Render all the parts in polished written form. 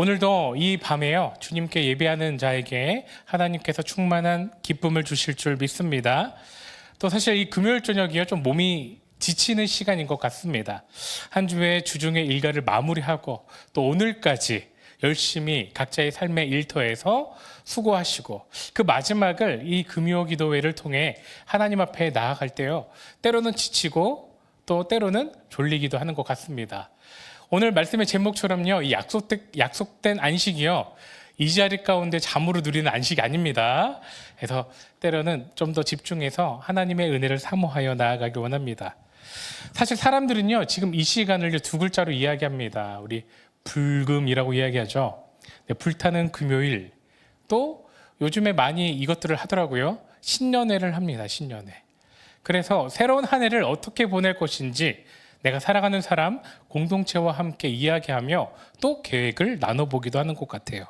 오늘도 이 밤에요, 주님께 예배하는 자에게 하나님께서 충만한 기쁨을 주실 줄 믿습니다. 또 사실 이 금요일 저녁이요, 좀 몸이 지치는 시간인 것 같습니다. 한 주의 주중의 일과를 마무리하고 또 오늘까지 열심히 각자의 삶의 일터에서 수고하시고 그 마지막을 이 금요 기도회를 통해 하나님 앞에 나아갈 때요, 때로는 지치고 또 때로는 졸리기도 하는 것 같습니다. 오늘 말씀의 제목처럼요, 이 약속된 안식이요, 이 자리 가운데 잠으로 누리는 안식이 아닙니다. 그래서 때로는 좀 더 집중해서 하나님의 은혜를 사모하여 나아가길 원합니다. 사실 사람들은요, 지금 이 시간을 두 글자로 이야기합니다. 우리 불금이라고 이야기하죠. 네, 불타는 금요일, 또 요즘에 많이 이것들을 하더라고요. 신년회를 합니다. 신년회. 그래서 새로운 한 해를 어떻게 보낼 것인지 내가 살아가는 사람, 공동체와 함께 이야기하며 또 계획을 나눠보기도 하는 것 같아요.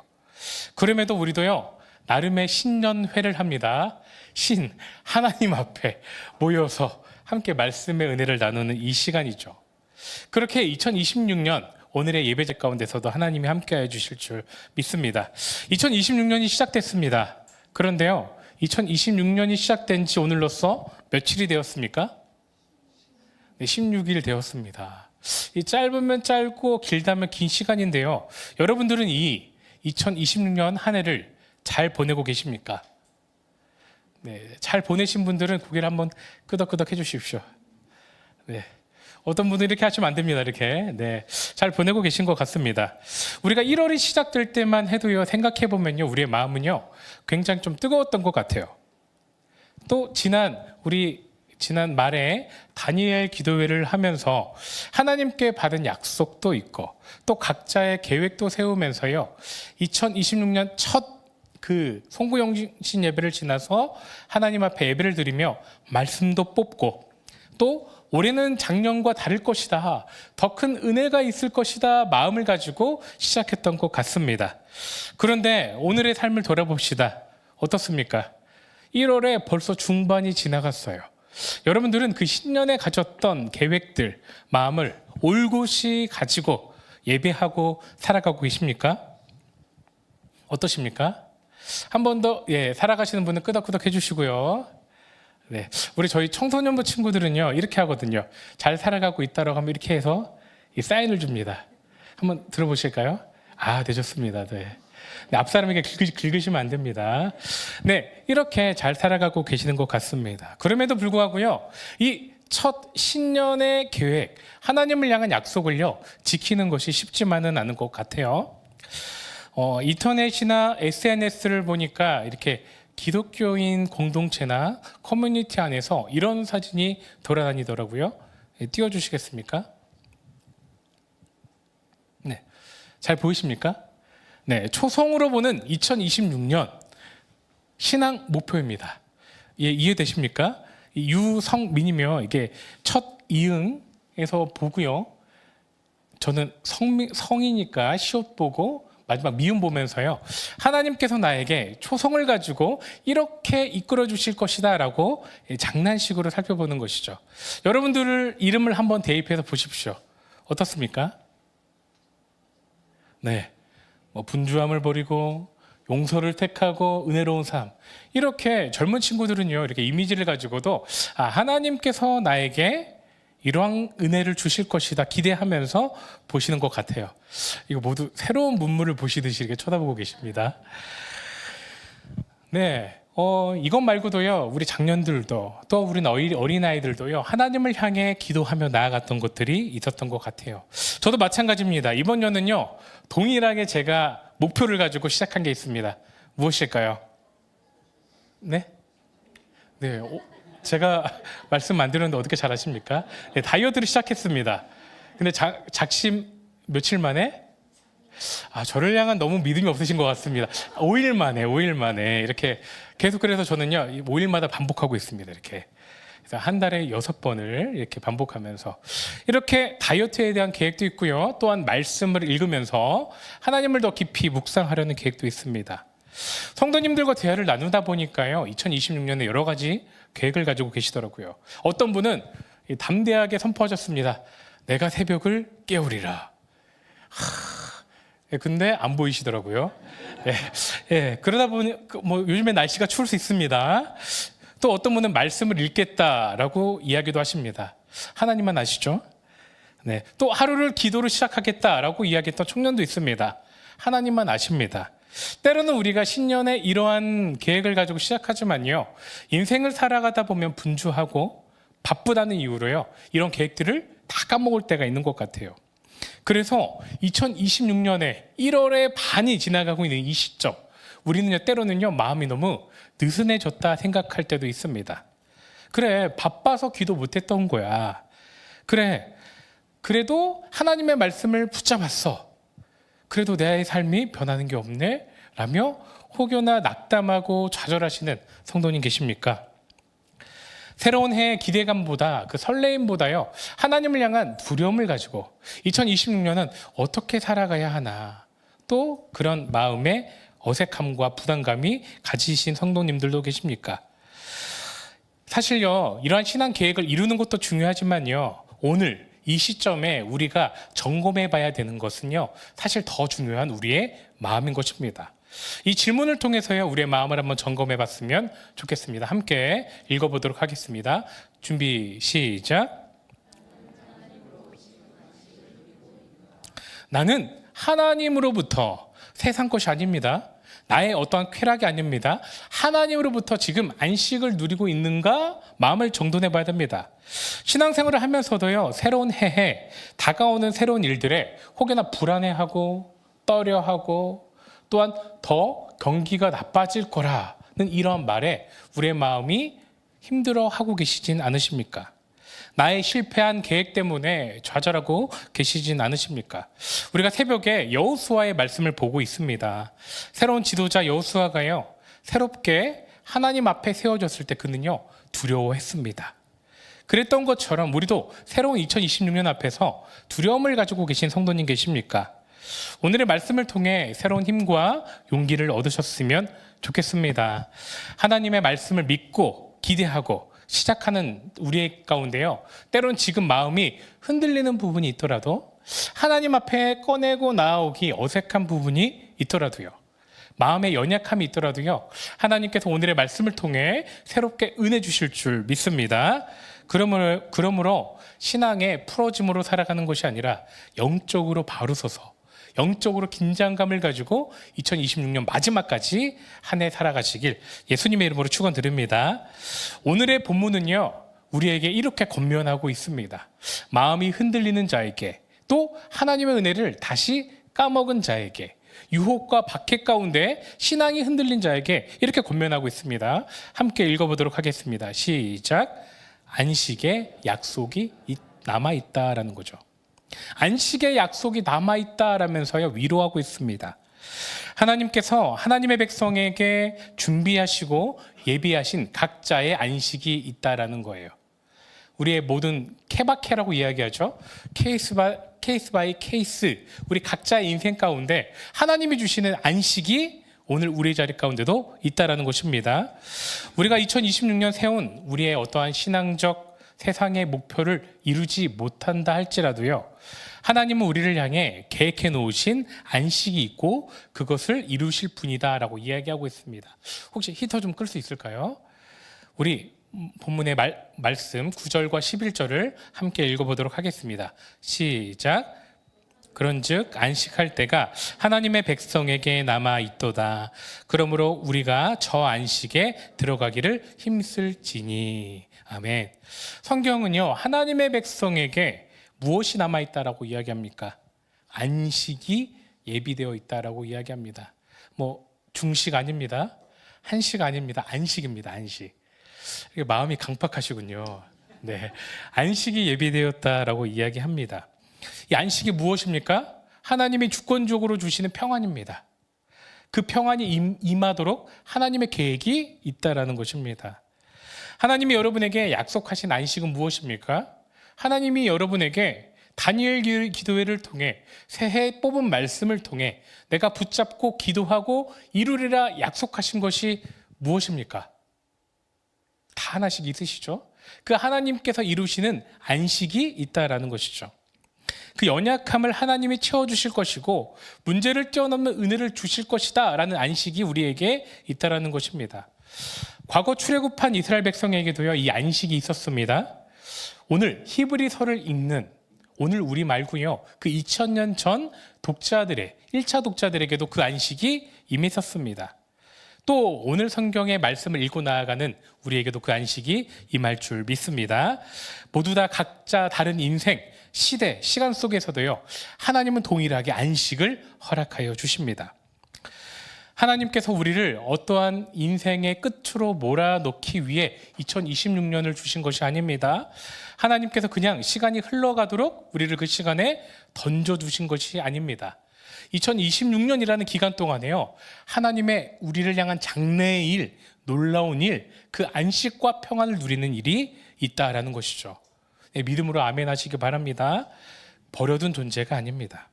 그럼에도 우리도요, 나름의 신년회를 합니다. 하나님 앞에 모여서 함께 말씀의 은혜를 나누는 이 시간이죠. 그렇게 2026년 오늘의 예배제 가운데서도 하나님이 함께해 주실 줄 믿습니다. 2026년이 시작됐습니다. 그런데요, 2026년이 시작된 지 오늘로써 며칠이 되었습니까? 네, 16일 되었습니다. 이 짧으면 짧고 길다면 긴 시간인데요, 여러분들은 이 2026년 한 해를 잘 보내고 계십니까? 네, 잘 보내신 분들은 고개를 한번 끄덕끄덕 해주십시오. 네, 어떤 분들은 이렇게 하시면 안 됩니다. 이렇게. 네, 잘 보내고 계신 것 같습니다. 우리가 1월이 시작될 때만 해도요, 생각해 보면요, 우리의 마음은요, 굉장히 좀 뜨거웠던 것 같아요. 또 지난 말에 다니엘 기도회를 하면서 하나님께 받은 약속도 있고 또 각자의 계획도 세우면서요, 2026년 첫 그 송구영신 예배를 지나서 하나님 앞에 예배를 드리며 말씀도 뽑고 또 올해는 작년과 다를 것이다, 더 큰 은혜가 있을 것이다 마음을 가지고 시작했던 것 같습니다. 그런데 오늘의 삶을 돌아봅시다. 어떻습니까? 1월에 벌써 중반이 지나갔어요. 여러분들은 그 신년에 가졌던 계획들, 마음을 올곧이 가지고 예배하고 살아가고 계십니까? 어떠십니까? 한 번 더, 살아가시는 분은 끄덕끄덕 해주시고요. 네, 저희 청소년부 친구들은요, 이렇게 하거든요. 잘 살아가고 있다라고 하면 이렇게 해서 이 사인을 줍니다. 한번 들어보실까요? 네, 좋습니다. 네. 네, 앞사람에게 긁으시면 안 됩니다. 네, 이렇게 잘 살아가고 계시는 것 같습니다. 그럼에도 불구하고요, 이 첫 신년의 계획, 하나님을 향한 약속을요, 지키는 것이 쉽지만은 않은 것 같아요. 인터넷이나 SNS를 보니까 이렇게 기독교인 공동체나 커뮤니티 안에서 이런 사진이 돌아다니더라고요. 네, 띄워주시겠습니까? 네, 잘 보이십니까? 네, 초성으로 보는 2026년 신앙 목표입니다. 이해되십니까? 유성민이며 이게 첫 이응에서 보고요. 저는 성이니까 시옷 보고 마지막 미음 보면서요, 하나님께서 나에게 초성을 가지고 이렇게 이끌어 주실 것이다 라고 장난식으로 살펴보는 것이죠. 여러분들 이름을 한번 대입해서 보십시오. 어떻습니까? 네, 분주함을 버리고 용서를 택하고 은혜로운 삶, 이렇게 젊은 친구들은요, 이렇게 이미지를 가지고도 하나님께서 나에게 이러한 은혜를 주실 것이다 기대하면서 보시는 것 같아요. 이거 모두 새로운 문물을 보시듯이 이렇게 쳐다보고 계십니다. 네, 이것 말고도요, 우리 장년들도 또 우리 어린아이들도요, 하나님을 향해 기도하며 나아갔던 것들이 있었던 것 같아요. 저도 마찬가지입니다. 이번 년은요, 동일하게 제가 목표를 가지고 시작한 게 있습니다. 무엇일까요? 네? 네, 제가 말씀 안 드렸는데 어떻게 잘 아십니까? 네, 다이어트를 시작했습니다. 근데 작심 며칠 만에 저를 향한 너무 믿음이 없으신 것 같습니다. 5일 만에 이렇게 계속, 그래서 저는요 5일마다 반복하고 있습니다. 이렇게 그래서 한 달에 6번을 이렇게 반복하면서 이렇게 다이어트에 대한 계획도 있고요, 또한 말씀을 읽으면서 하나님을 더 깊이 묵상하려는 계획도 있습니다. 성도님들과 대화를 나누다 보니까요, 2026년에 여러 가지 계획을 가지고 계시더라고요. 어떤 분은 담대하게 선포하셨습니다. 내가 새벽을 깨우리라. 예, 근데 안 보이시더라고요. 예, 예, 그러다 보니 뭐 요즘에 날씨가 추울 수 있습니다. 또 어떤 분은 말씀을 읽겠다라고 이야기도 하십니다. 하나님만 아시죠? 네, 또 하루를 기도로 시작하겠다라고 이야기했던 청년도 있습니다. 하나님만 아십니다. 때로는 우리가 신년에 이러한 계획을 가지고 시작하지만요, 인생을 살아가다 보면 분주하고 바쁘다는 이유로요, 이런 계획들을 다 까먹을 때가 있는 것 같아요. 그래서 2026년에 1월의 반이 지나가고 있는 이 시점, 우리는요, 때로는요, 마음이 너무 느슨해졌다 생각할 때도 있습니다. 그래, 바빠서 기도 못했던 거야. 그래, 그래도 하나님의 말씀을 붙잡았어. 그래도 내 삶이 변하는 게 없네? 라며 혹여나 낙담하고 좌절하시는 성도님 계십니까? 새로운 해의 기대감보다 그 설레임보다요, 하나님을 향한 두려움을 가지고 2026년은 어떻게 살아가야 하나, 또 그런 마음의 어색함과 부담감이 가지신 성도님들도 계십니까? 사실요, 이러한 신앙 계획을 이루는 것도 중요하지만요, 오늘 이 시점에 우리가 점검해 봐야 되는 것은요, 사실 더 중요한 우리의 마음인 것입니다. 이 질문을 통해서요, 우리의 마음을 한번 점검해 봤으면 좋겠습니다. 함께 읽어보도록 하겠습니다. 준비 시작. 나는 하나님으로부터, 세상 것이 아닙니다, 나의 어떠한 쾌락이 아닙니다, 하나님으로부터 지금 안식을 누리고 있는가 마음을 정돈해 봐야 됩니다. 신앙생활을 하면서도요, 새로운 해에 다가오는 새로운 일들에 혹여나 불안해하고 떨려하고 또한 더 경기가 나빠질 거라는 이런 말에 우리의 마음이 힘들어하고 계시진 않으십니까? 나의 실패한 계획 때문에 좌절하고 계시진 않으십니까? 우리가 새벽에 여호수아의 말씀을 보고 있습니다. 새로운 지도자 여호수아가요, 새롭게 하나님 앞에 세워졌을 때 그는요, 두려워했습니다. 그랬던 것처럼 우리도 새로운 2026년 앞에서 두려움을 가지고 계신 성도님 계십니까? 오늘의 말씀을 통해 새로운 힘과 용기를 얻으셨으면 좋겠습니다. 하나님의 말씀을 믿고 기대하고 시작하는 우리의 가운데요, 때론 지금 마음이 흔들리는 부분이 있더라도, 하나님 앞에 꺼내고 나오기 어색한 부분이 있더라도요, 마음의 연약함이 있더라도요, 하나님께서 오늘의 말씀을 통해 새롭게 은혜 주실 줄 믿습니다. 그러므로 신앙의 풀어짐으로 살아가는 것이 아니라 영적으로 바로 서서 영적으로 긴장감을 가지고 2026년 마지막까지 한 해 살아가시길 예수님의 이름으로 축원드립니다. 오늘의 본문은요, 우리에게 이렇게 권면하고 있습니다. 마음이 흔들리는 자에게, 또 하나님의 은혜를 다시 까먹은 자에게, 유혹과 박해 가운데 신앙이 흔들린 자에게 이렇게 권면하고 있습니다. 함께 읽어보도록 하겠습니다. 시작. 안식의 약속이 남아있다라는 거죠. 안식의 약속이 남아있다라면서요, 위로하고 있습니다. 하나님께서 하나님의 백성에게 준비하시고 예비하신 각자의 안식이 있다라는 거예요. 우리의 모든 케바케라고 이야기하죠. 케이스 바이 케이스, 우리 각자의 인생 가운데 하나님이 주시는 안식이 오늘 우리 자리 가운데도 있다라는 것입니다. 우리가 2026년 세운 우리의 어떠한 신앙적 세상의 목표를 이루지 못한다 할지라도요, 하나님은 우리를 향해 계획해 놓으신 안식이 있고 그것을 이루실 분이다라고 이야기하고 있습니다. 혹시 히터 좀 끌 수 있을까요? 우리 본문의 말씀 9절과 11절을 함께 읽어보도록 하겠습니다. 시작. 그런즉 안식할 때가 하나님의 백성에게 남아 있도다. 그러므로 우리가 저 안식에 들어가기를 힘쓸지니. 아멘. 성경은요, 하나님의 백성에게 무엇이 남아 있다라고 이야기합니까? 안식이 예비되어 있다라고 이야기합니다. 뭐 중식 아닙니다. 한식 아닙니다. 안식입니다. 안식. 마음이 강팍하시군요. 네, 안식이 예비되었다라고 이야기합니다. 이 안식이 무엇입니까? 하나님이 주권적으로 주시는 평안입니다. 그 평안이 임하도록 하나님의 계획이 있다라는 것입니다. 하나님이 여러분에게 약속하신 안식은 무엇입니까? 하나님이 여러분에게 다니엘 기도회를 통해 새해 뽑은 말씀을 통해 내가 붙잡고 기도하고 이루리라 약속하신 것이 무엇입니까? 다 하나씩 있으시죠? 그 하나님께서 이루시는 안식이 있다라는 것이죠. 그 연약함을 하나님이 채워주실 것이고 문제를 뛰어넘는 은혜를 주실 것이다 라는 안식이 우리에게 있다라는 것입니다. 과거 출애굽한 이스라엘 백성에게도요, 이 안식이 있었습니다. 오늘 히브리서를 읽는 오늘 우리 말고요, 그 2000년 전 독자들의 1차 독자들에게도 그 안식이 임했었습니다. 또 오늘 성경의 말씀을 읽고 나아가는 우리에게도 그 안식이 임할 줄 믿습니다. 모두 다 각자 다른 인생, 시대, 시간 속에서도요, 하나님은 동일하게 안식을 허락하여 주십니다. 하나님께서 우리를 어떠한 인생의 끝으로 몰아넣기 위해 2026년을 주신 것이 아닙니다. 하나님께서 그냥 시간이 흘러가도록 우리를 그 시간에 던져두신 것이 아닙니다. 2026년이라는 기간 동안에요, 하나님의 우리를 향한 장래의 일, 놀라운 일, 그 안식과 평안을 누리는 일이 있다라는 것이죠. 네, 믿음으로 아멘 하시기 바랍니다. 버려둔 존재가 아닙니다.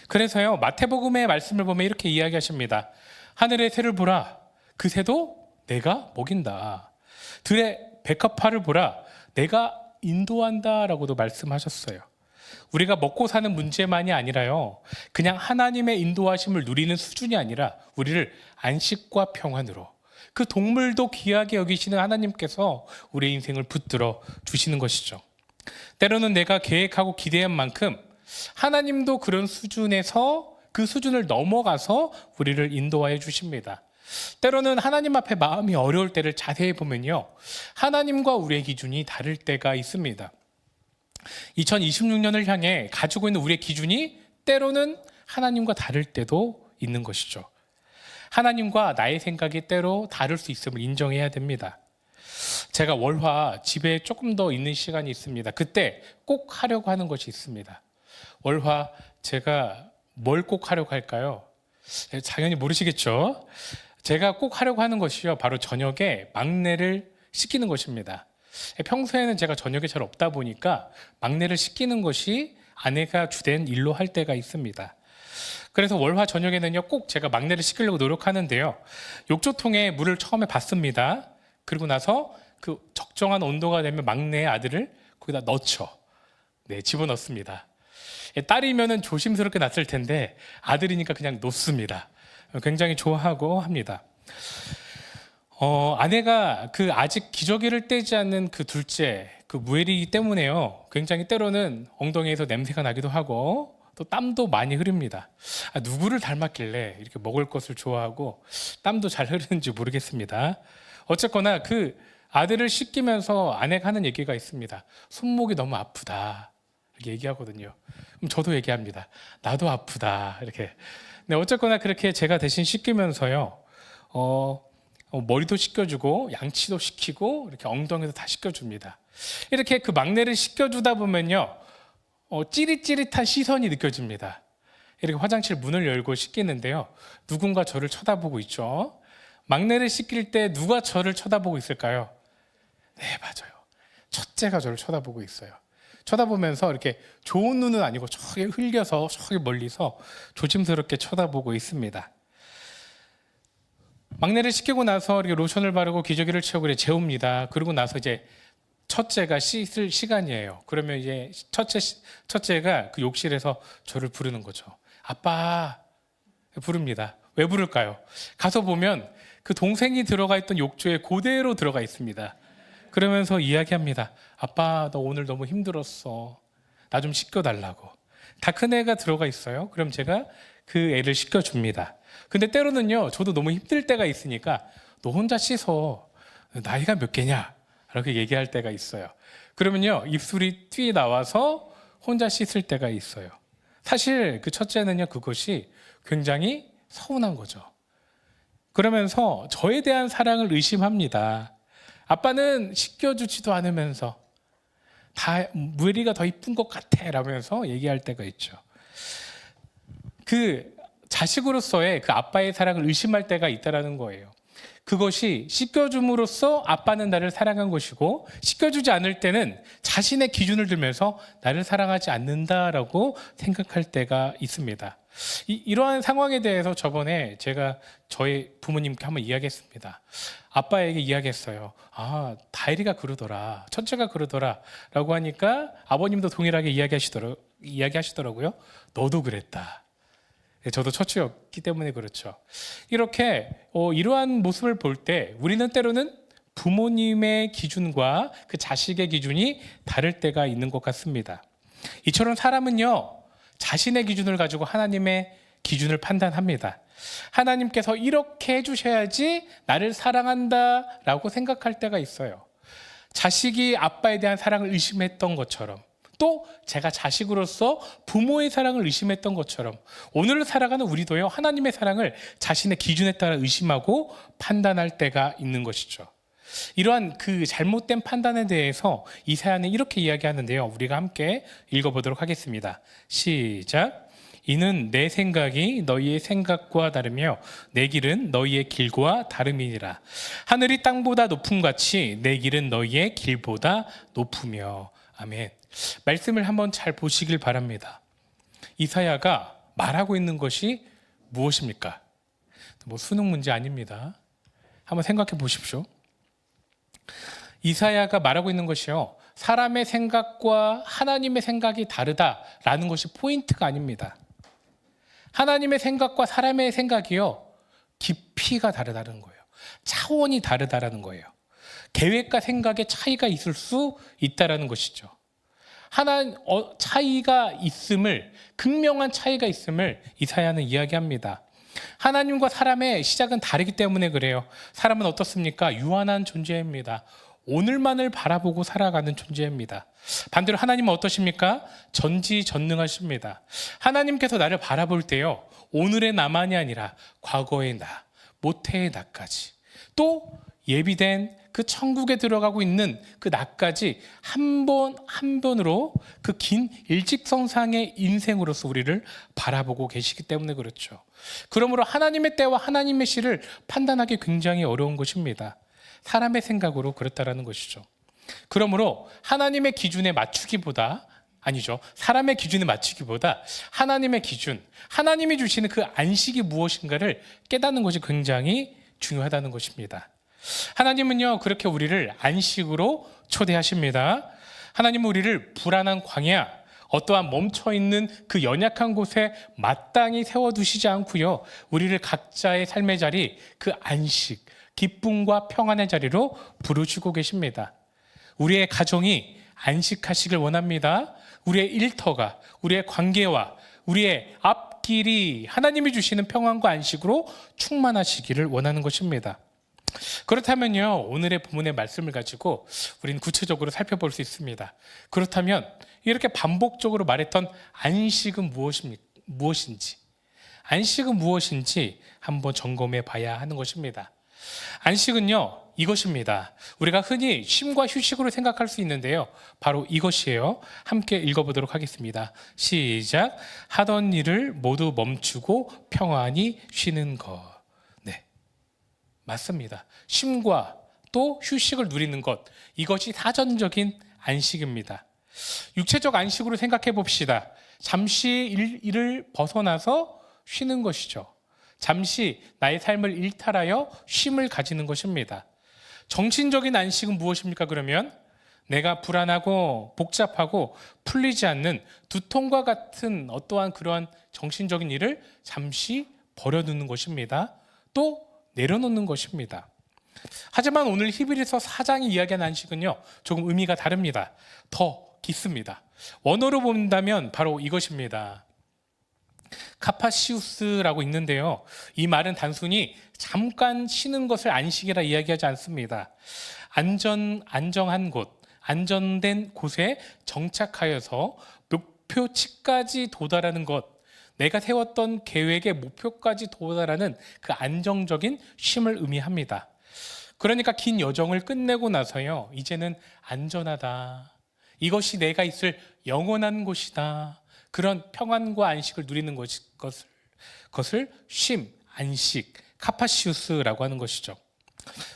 그래서요, 마태복음의 말씀을 보면 이렇게 이야기하십니다. 하늘의 새를 보라, 그 새도 내가 먹인다. 들의 백합화를 보라, 내가 인도한다라고도 말씀하셨어요. 우리가 먹고 사는 문제만이 아니라요, 그냥 하나님의 인도하심을 누리는 수준이 아니라 우리를 안식과 평안으로, 그 동물도 귀하게 여기시는 하나님께서 우리의 인생을 붙들어 주시는 것이죠. 때로는 내가 계획하고 기대한 만큼 하나님도 그런 수준에서 그 수준을 넘어가서 우리를 인도하여 주십니다. 때로는 하나님 앞에 마음이 어려울 때를 자세히 보면요, 하나님과 우리의 기준이 다를 때가 있습니다. 2026년을 향해 가지고 있는 우리의 기준이 때로는 하나님과 다를 때도 있는 것이죠. 하나님과 나의 생각이 때로 다를 수 있음을 인정해야 됩니다. 제가 월화 집에 조금 더 있는 시간이 있습니다. 그때 꼭 하려고 하는 것이 있습니다. 월화 제가 뭘 꼭 하려고 할까요? 당연히 모르시겠죠? 제가 꼭 하려고 하는 것이요, 바로 저녁에 막내를 씻기는 것입니다. 평소에는 제가 저녁에 잘 없다 보니까 막내를 씻기는 것이 아내가 주된 일로 할 때가 있습니다. 그래서 월화 저녁에는요, 꼭 제가 막내를 씻기려고 노력하는데요, 욕조통에 물을 처음에 붓습니다. 그리고 나서 그 적정한 온도가 되면 막내의 아들을 거기다 넣죠. 네, 집어넣습니다. 딸이면은 조심스럽게 놨을 텐데 아들이니까 그냥 놓습니다. 굉장히 좋아하고 합니다. 아내가 그 아직 기저귀를 떼지 않는 그 둘째, 그 무엘이기 때문에요, 굉장히 때로는 엉덩이에서 냄새가 나기도 하고 또 땀도 많이 흐릅니다. 누구를 닮았길래 이렇게 먹을 것을 좋아하고 땀도 잘 흐르는지 모르겠습니다. 어쨌거나 그 아들을 씻기면서 아내가 하는 얘기가 있습니다. 손목이 너무 아프다 이렇게 얘기하거든요. 그럼 저도 얘기합니다. 나도 아프다 이렇게. 네, 어쨌거나 그렇게 제가 대신 씻기면서요, 머리도 씻겨주고 양치도 시키고 이렇게 엉덩이도 다 씻겨줍니다. 이렇게 그 막내를 씻겨주다 보면요, 찌릿찌릿한 시선이 느껴집니다. 이렇게 화장실 문을 열고 씻기는데요, 누군가 저를 쳐다보고 있죠. 막내를 씻길 때 누가 저를 쳐다보고 있을까요? 네, 맞아요. 첫째가 저를 쳐다보고 있어요. 쳐다보면서 이렇게 좋은 눈은 아니고 저기 흘려서 저기 멀리서 조심스럽게 쳐다보고 있습니다. 막내를 씻기고 나서 이렇게 로션을 바르고 기저귀를 채우고 이렇게 재웁니다. 그러고 나서 이제 첫째가 씻을 시간이에요. 그러면 이제 첫째가 그 욕실에서 저를 부르는 거죠. 아빠 부릅니다. 왜 부를까요? 가서 보면 그 동생이 들어가 있던 욕조에 그대로 들어가 있습니다. 그러면서 이야기합니다. 아빠 너 오늘 너무 힘들었어. 나 좀 씻겨달라고. 다 큰 애가 들어가 있어요. 그럼 제가 그 애를 씻겨줍니다. 근데 때로는요, 저도 너무 힘들 때가 있으니까 너 혼자 씻어. 나이가 몇 개냐? 이렇게 얘기할 때가 있어요. 그러면요, 입술이 튀어나와서 혼자 씻을 때가 있어요. 사실 그 첫째는요, 그것이 굉장히 서운한 거죠. 그러면서 저에 대한 사랑을 의심합니다. 아빠는 씻겨주지도 않으면서 다 무엘이가 더 이쁜 것 같아 라면서 얘기할 때가 있죠. 그 자식으로서의 그 아빠의 사랑을 의심할 때가 있다는 거예요. 그것이 씻겨줌으로써 아빠는 나를 사랑한 것이고, 씻겨주지 않을 때는 자신의 기준을 들면서 나를 사랑하지 않는다라고 생각할 때가 있습니다. 이러한 상황에 대해서 저번에 제가 저희 부모님께 한번 이야기했습니다. 아빠에게 이야기했어요. 다혜리가 그러더라, 첫째가 그러더라 라고 하니까 아버님도 동일하게 이야기하시더라고요. 이야기하시더라고요. 너도 그랬다. 저도 처추였기 때문에 그렇죠. 이렇게 이러한 모습을 볼 때 우리는 때로는 부모님의 기준과 그 자식의 기준이 다를 때가 있는 것 같습니다. 이처럼 사람은요, 자신의 기준을 가지고 하나님의 기준을 판단합니다. 하나님께서 이렇게 해주셔야지 나를 사랑한다라고 생각할 때가 있어요. 자식이 아빠에 대한 사랑을 의심했던 것처럼, 또 제가 자식으로서 부모의 사랑을 의심했던 것처럼 오늘을 살아가는 우리도요, 하나님의 사랑을 자신의 기준에 따라 의심하고 판단할 때가 있는 것이죠. 이러한 그 잘못된 판단에 대해서 이사야는 이렇게 이야기하는데요. 우리가 함께 읽어보도록 하겠습니다. 시작. 이는 내 생각이 너희의 생각과 다르며 내 길은 너희의 길과 다름이니라. 하늘이 땅보다 높음같이 내 길은 너희의 길보다 높으며. 아멘. 말씀을 한번 잘 보시길 바랍니다. 이사야가 말하고 있는 것이 무엇입니까? 수능 문제 아닙니다. 한번 생각해 보십시오. 이사야가 말하고 있는 것이요, 사람의 생각과 하나님의 생각이 다르다라는 것이 포인트가 아닙니다. 하나님의 생각과 사람의 생각이요, 깊이가 다르다는 거예요. 차원이 다르다라는 거예요. 계획과 생각의 차이가 있을 수 있다라는 것이죠. 차이가 있음을, 극명한 차이가 있음을 이사야는 이야기합니다. 하나님과 사람의 시작은 다르기 때문에 그래요. 사람은 어떻습니까? 유한한 존재입니다. 오늘만을 바라보고 살아가는 존재입니다. 반대로 하나님은 어떠십니까? 전지전능하십니다. 하나님께서 나를 바라볼 때요, 오늘의 나만이 아니라 과거의 나, 모태의 나까지, 또 예비된 그 천국에 들어가고 있는 그 나까지 한 번 한 번으로 그 긴 일직선상의 인생으로서 우리를 바라보고 계시기 때문에 그렇죠. 그러므로 하나님의 때와 하나님의 시를 판단하기 굉장히 어려운 것입니다. 사람의 생각으로 그렇다라는 것이죠. 그러므로 하나님의 기준에 맞추기보다, 아니죠, 사람의 기준에 맞추기보다 하나님의 기준, 하나님이 주시는 그 안식이 무엇인가를 깨닫는 것이 굉장히 중요하다는 것입니다. 하나님은요, 그렇게 우리를 안식으로 초대하십니다. 하나님은 우리를 불안한 광야, 어떠한 멈춰있는 그 연약한 곳에 마땅히 세워두시지 않고요, 우리를 각자의 삶의 자리, 그 안식, 기쁨과 평안의 자리로 부르시고 계십니다. 우리의 가정이 안식하시길 원합니다. 우리의 일터가, 우리의 관계와 우리의 앞길이 하나님이 주시는 평안과 안식으로 충만하시기를 원하는 것입니다. 그렇다면요, 오늘의 본문의 말씀을 가지고 우리는 구체적으로 살펴볼 수 있습니다. 그렇다면 이렇게 반복적으로 말했던 안식은 무엇인지, 안식은 무엇인지 한번 점검해 봐야 하는 것입니다. 안식은요, 이것입니다. 우리가 흔히 쉼과 휴식으로 생각할 수 있는데요, 바로 이것이에요. 함께 읽어보도록 하겠습니다. 시작. 하던 일을 모두 멈추고 평안히 쉬는 것. 네, 맞습니다. 쉼과 또 휴식을 누리는 것, 이것이 사전적인 안식입니다. 육체적 안식으로 생각해 봅시다. 잠시 일을 벗어나서 쉬는 것이죠. 잠시 나의 삶을 일탈하여 쉼을 가지는 것입니다. 정신적인 안식은 무엇입니까? 그러면 내가 불안하고 복잡하고 풀리지 않는 두통과 같은 어떠한 그러한 정신적인 일을 잠시 버려두는 것입니다. 또 내려놓는 것입니다. 하지만 오늘 히브리서 4장이 이야기하는 안식은요, 조금 의미가 다릅니다. 더 깊습니다. 원어로 본다면 바로 이것입니다. 카파시우스라고 있는데요, 이 말은 단순히 잠깐 쉬는 것을 안식이라 이야기하지 않습니다. 안정한 곳, 안전된 곳에 정착하여서 목표치까지 도달하는 것, 내가 세웠던 계획의 목표까지 도달하는 그 안정적인 쉼을 의미합니다. 그러니까 긴 여정을 끝내고 나서요, 이제는 안전하다, 이것이 내가 있을 영원한 곳이다, 그런 평안과 안식을 누리는 것을 쉼, 안식, 카파시우스라고 하는 것이죠.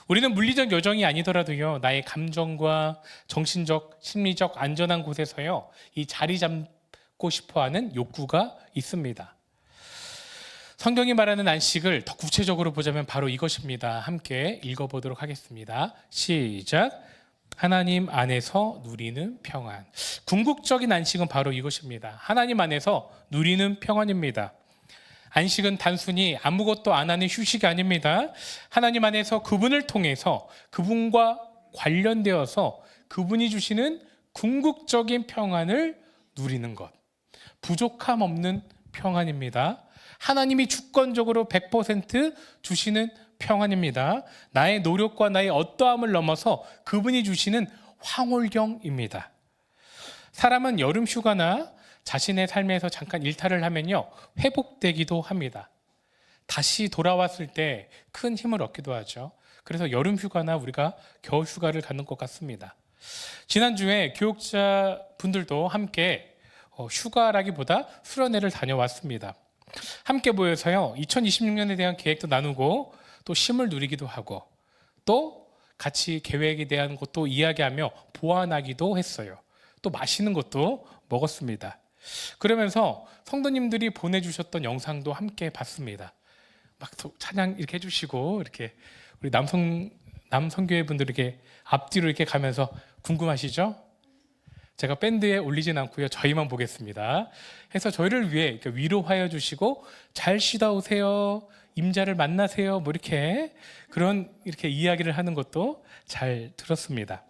우리는 물리적 여정이 아니더라도요, 나의 감정과 정신적, 심리적 안전한 곳에서요, 이 자리 잡고 싶어하는 욕구가 있습니다. 성경이 말하는 안식을 더 구체적으로 보자면 바로 이것입니다. 함께 읽어보도록 하겠습니다. 시작. 하나님 안에서 누리는 평안. 궁극적인 안식은 바로 이것입니다. 하나님 안에서 누리는 평안입니다. 안식은 단순히 아무것도 안 하는 휴식이 아닙니다. 하나님 안에서 그분을 통해서 그분과 관련되어서 그분이 주시는 궁극적인 평안을 누리는 것. 부족함 없는 평안입니다. 하나님이 주권적으로 100% 주시는 평안입니다. 나의 노력과 나의 어떠함을 넘어서 그분이 주시는 황홀경입니다. 사람은 여름 휴가나 자신의 삶에서 잠깐 일탈을 하면요, 회복되기도 합니다. 다시 돌아왔을 때 큰 힘을 얻기도 하죠. 그래서 여름 휴가나 우리가 겨울 휴가를 갖는 것 같습니다. 지난주에 교육자 분들도 함께 휴가라기보다 수련회를 다녀왔습니다. 함께 모여서요, 2026년에 대한 계획도 나누고 또 쉼을 누리기도 하고 또 같이 계획에 대한 것도 이야기하며 보완하기도 했어요. 또 맛있는 것도 먹었습니다. 그러면서 성도님들이 보내주셨던 영상도 함께 봤습니다. 막 찬양 이렇게 해주시고 이렇게 우리 남성교회 분들에게 앞뒤로 이렇게 가면서 궁금하시죠? 제가 밴드에 올리진 않고요, 저희만 보겠습니다. 해서 저희를 위해 위로하여 주시고 잘 쉬다 오세요, 임자를 만나세요, 뭐 이렇게 이렇게 이야기를 하는 것도 잘 들었습니다.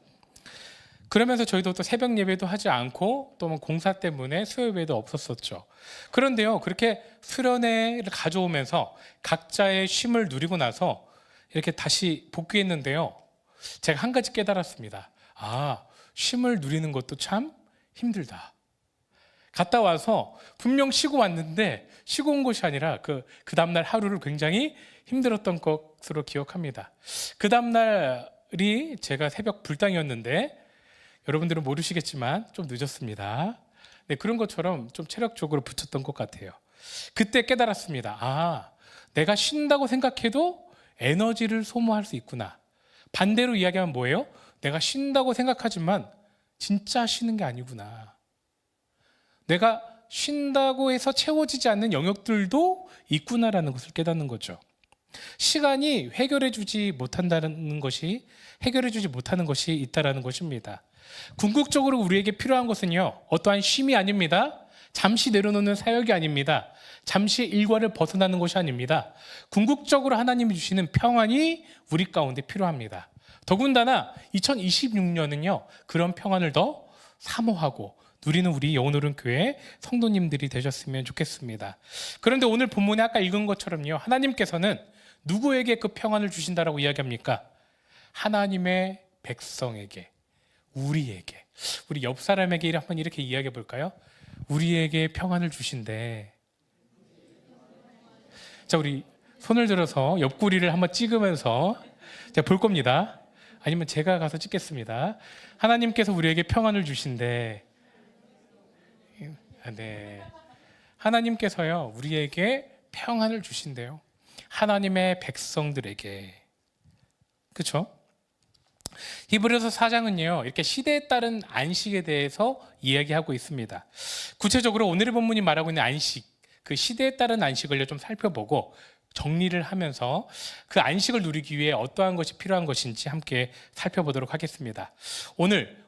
그러면서 저희도 또 새벽 예배도 하지 않고 또 공사 때문에 수요 예배도 없었었죠. 그런데요, 그렇게 수련회를 가져오면서 각자의 쉼을 누리고 나서 이렇게 다시 복귀했는데요, 제가 한 가지 깨달았습니다. 쉼을 누리는 것도 참 힘들다. 갔다 와서 분명 쉬고 왔는데 쉬고 온 것이 아니라 그 다음날 하루를 굉장히 힘들었던 것으로 기억합니다. 그 다음날이 제가 새벽 불당이었는데 여러분들은 모르시겠지만 좀 늦었습니다. 네, 그런 것처럼 좀 체력적으로 붙였던 것 같아요. 그때 깨달았습니다. 내가 쉰다고 생각해도 에너지를 소모할 수 있구나. 반대로 이야기하면 뭐예요? 내가 쉰다고 생각하지만 진짜 쉬는 게 아니구나. 내가 쉰다고 해서 채워지지 않는 영역들도 있구나라는 것을 깨닫는 거죠. 시간이 해결해주지 못하는 것이 있다라는 것입니다. 궁극적으로 우리에게 필요한 것은요, 어떠한 쉼이 아닙니다. 잠시 내려놓는 사역이 아닙니다. 잠시 일과를 벗어나는 것이 아닙니다. 궁극적으로 하나님이 주시는 평안이 우리 가운데 필요합니다. 더군다나 2026년은요, 그런 평안을 더 사모하고 누리는 우리 영혼오른 교회 성도님들이 되셨으면 좋겠습니다. 그런데 오늘 본문에 아까 읽은 것처럼요, 하나님께서는 누구에게 그 평안을 주신다라고 이야기합니까? 하나님의 백성에게, 우리에게, 우리 옆 사람에게 한번 이렇게 이야기해 볼까요? 우리에게 평안을 주신대. 자, 우리 손을 들어서 옆구리를 한번 찍으면서 제가 볼 겁니다. 아니면 제가 가서 찍겠습니다. 하나님께서 우리에게 평안을 주신대. 네, 하나님께서요, 우리에게 평안을 주신대요. 하나님의 백성들에게. 그렇죠? 히브리서 4장은요, 이렇게 시대에 따른 안식에 대해서 이야기하고 있습니다. 구체적으로 오늘의 본문이 말하고 있는 안식, 그 시대에 따른 안식을 좀 살펴보고 정리를 하면서 그 안식을 누리기 위해 어떠한 것이 필요한 것인지 함께 살펴보도록 하겠습니다. 오늘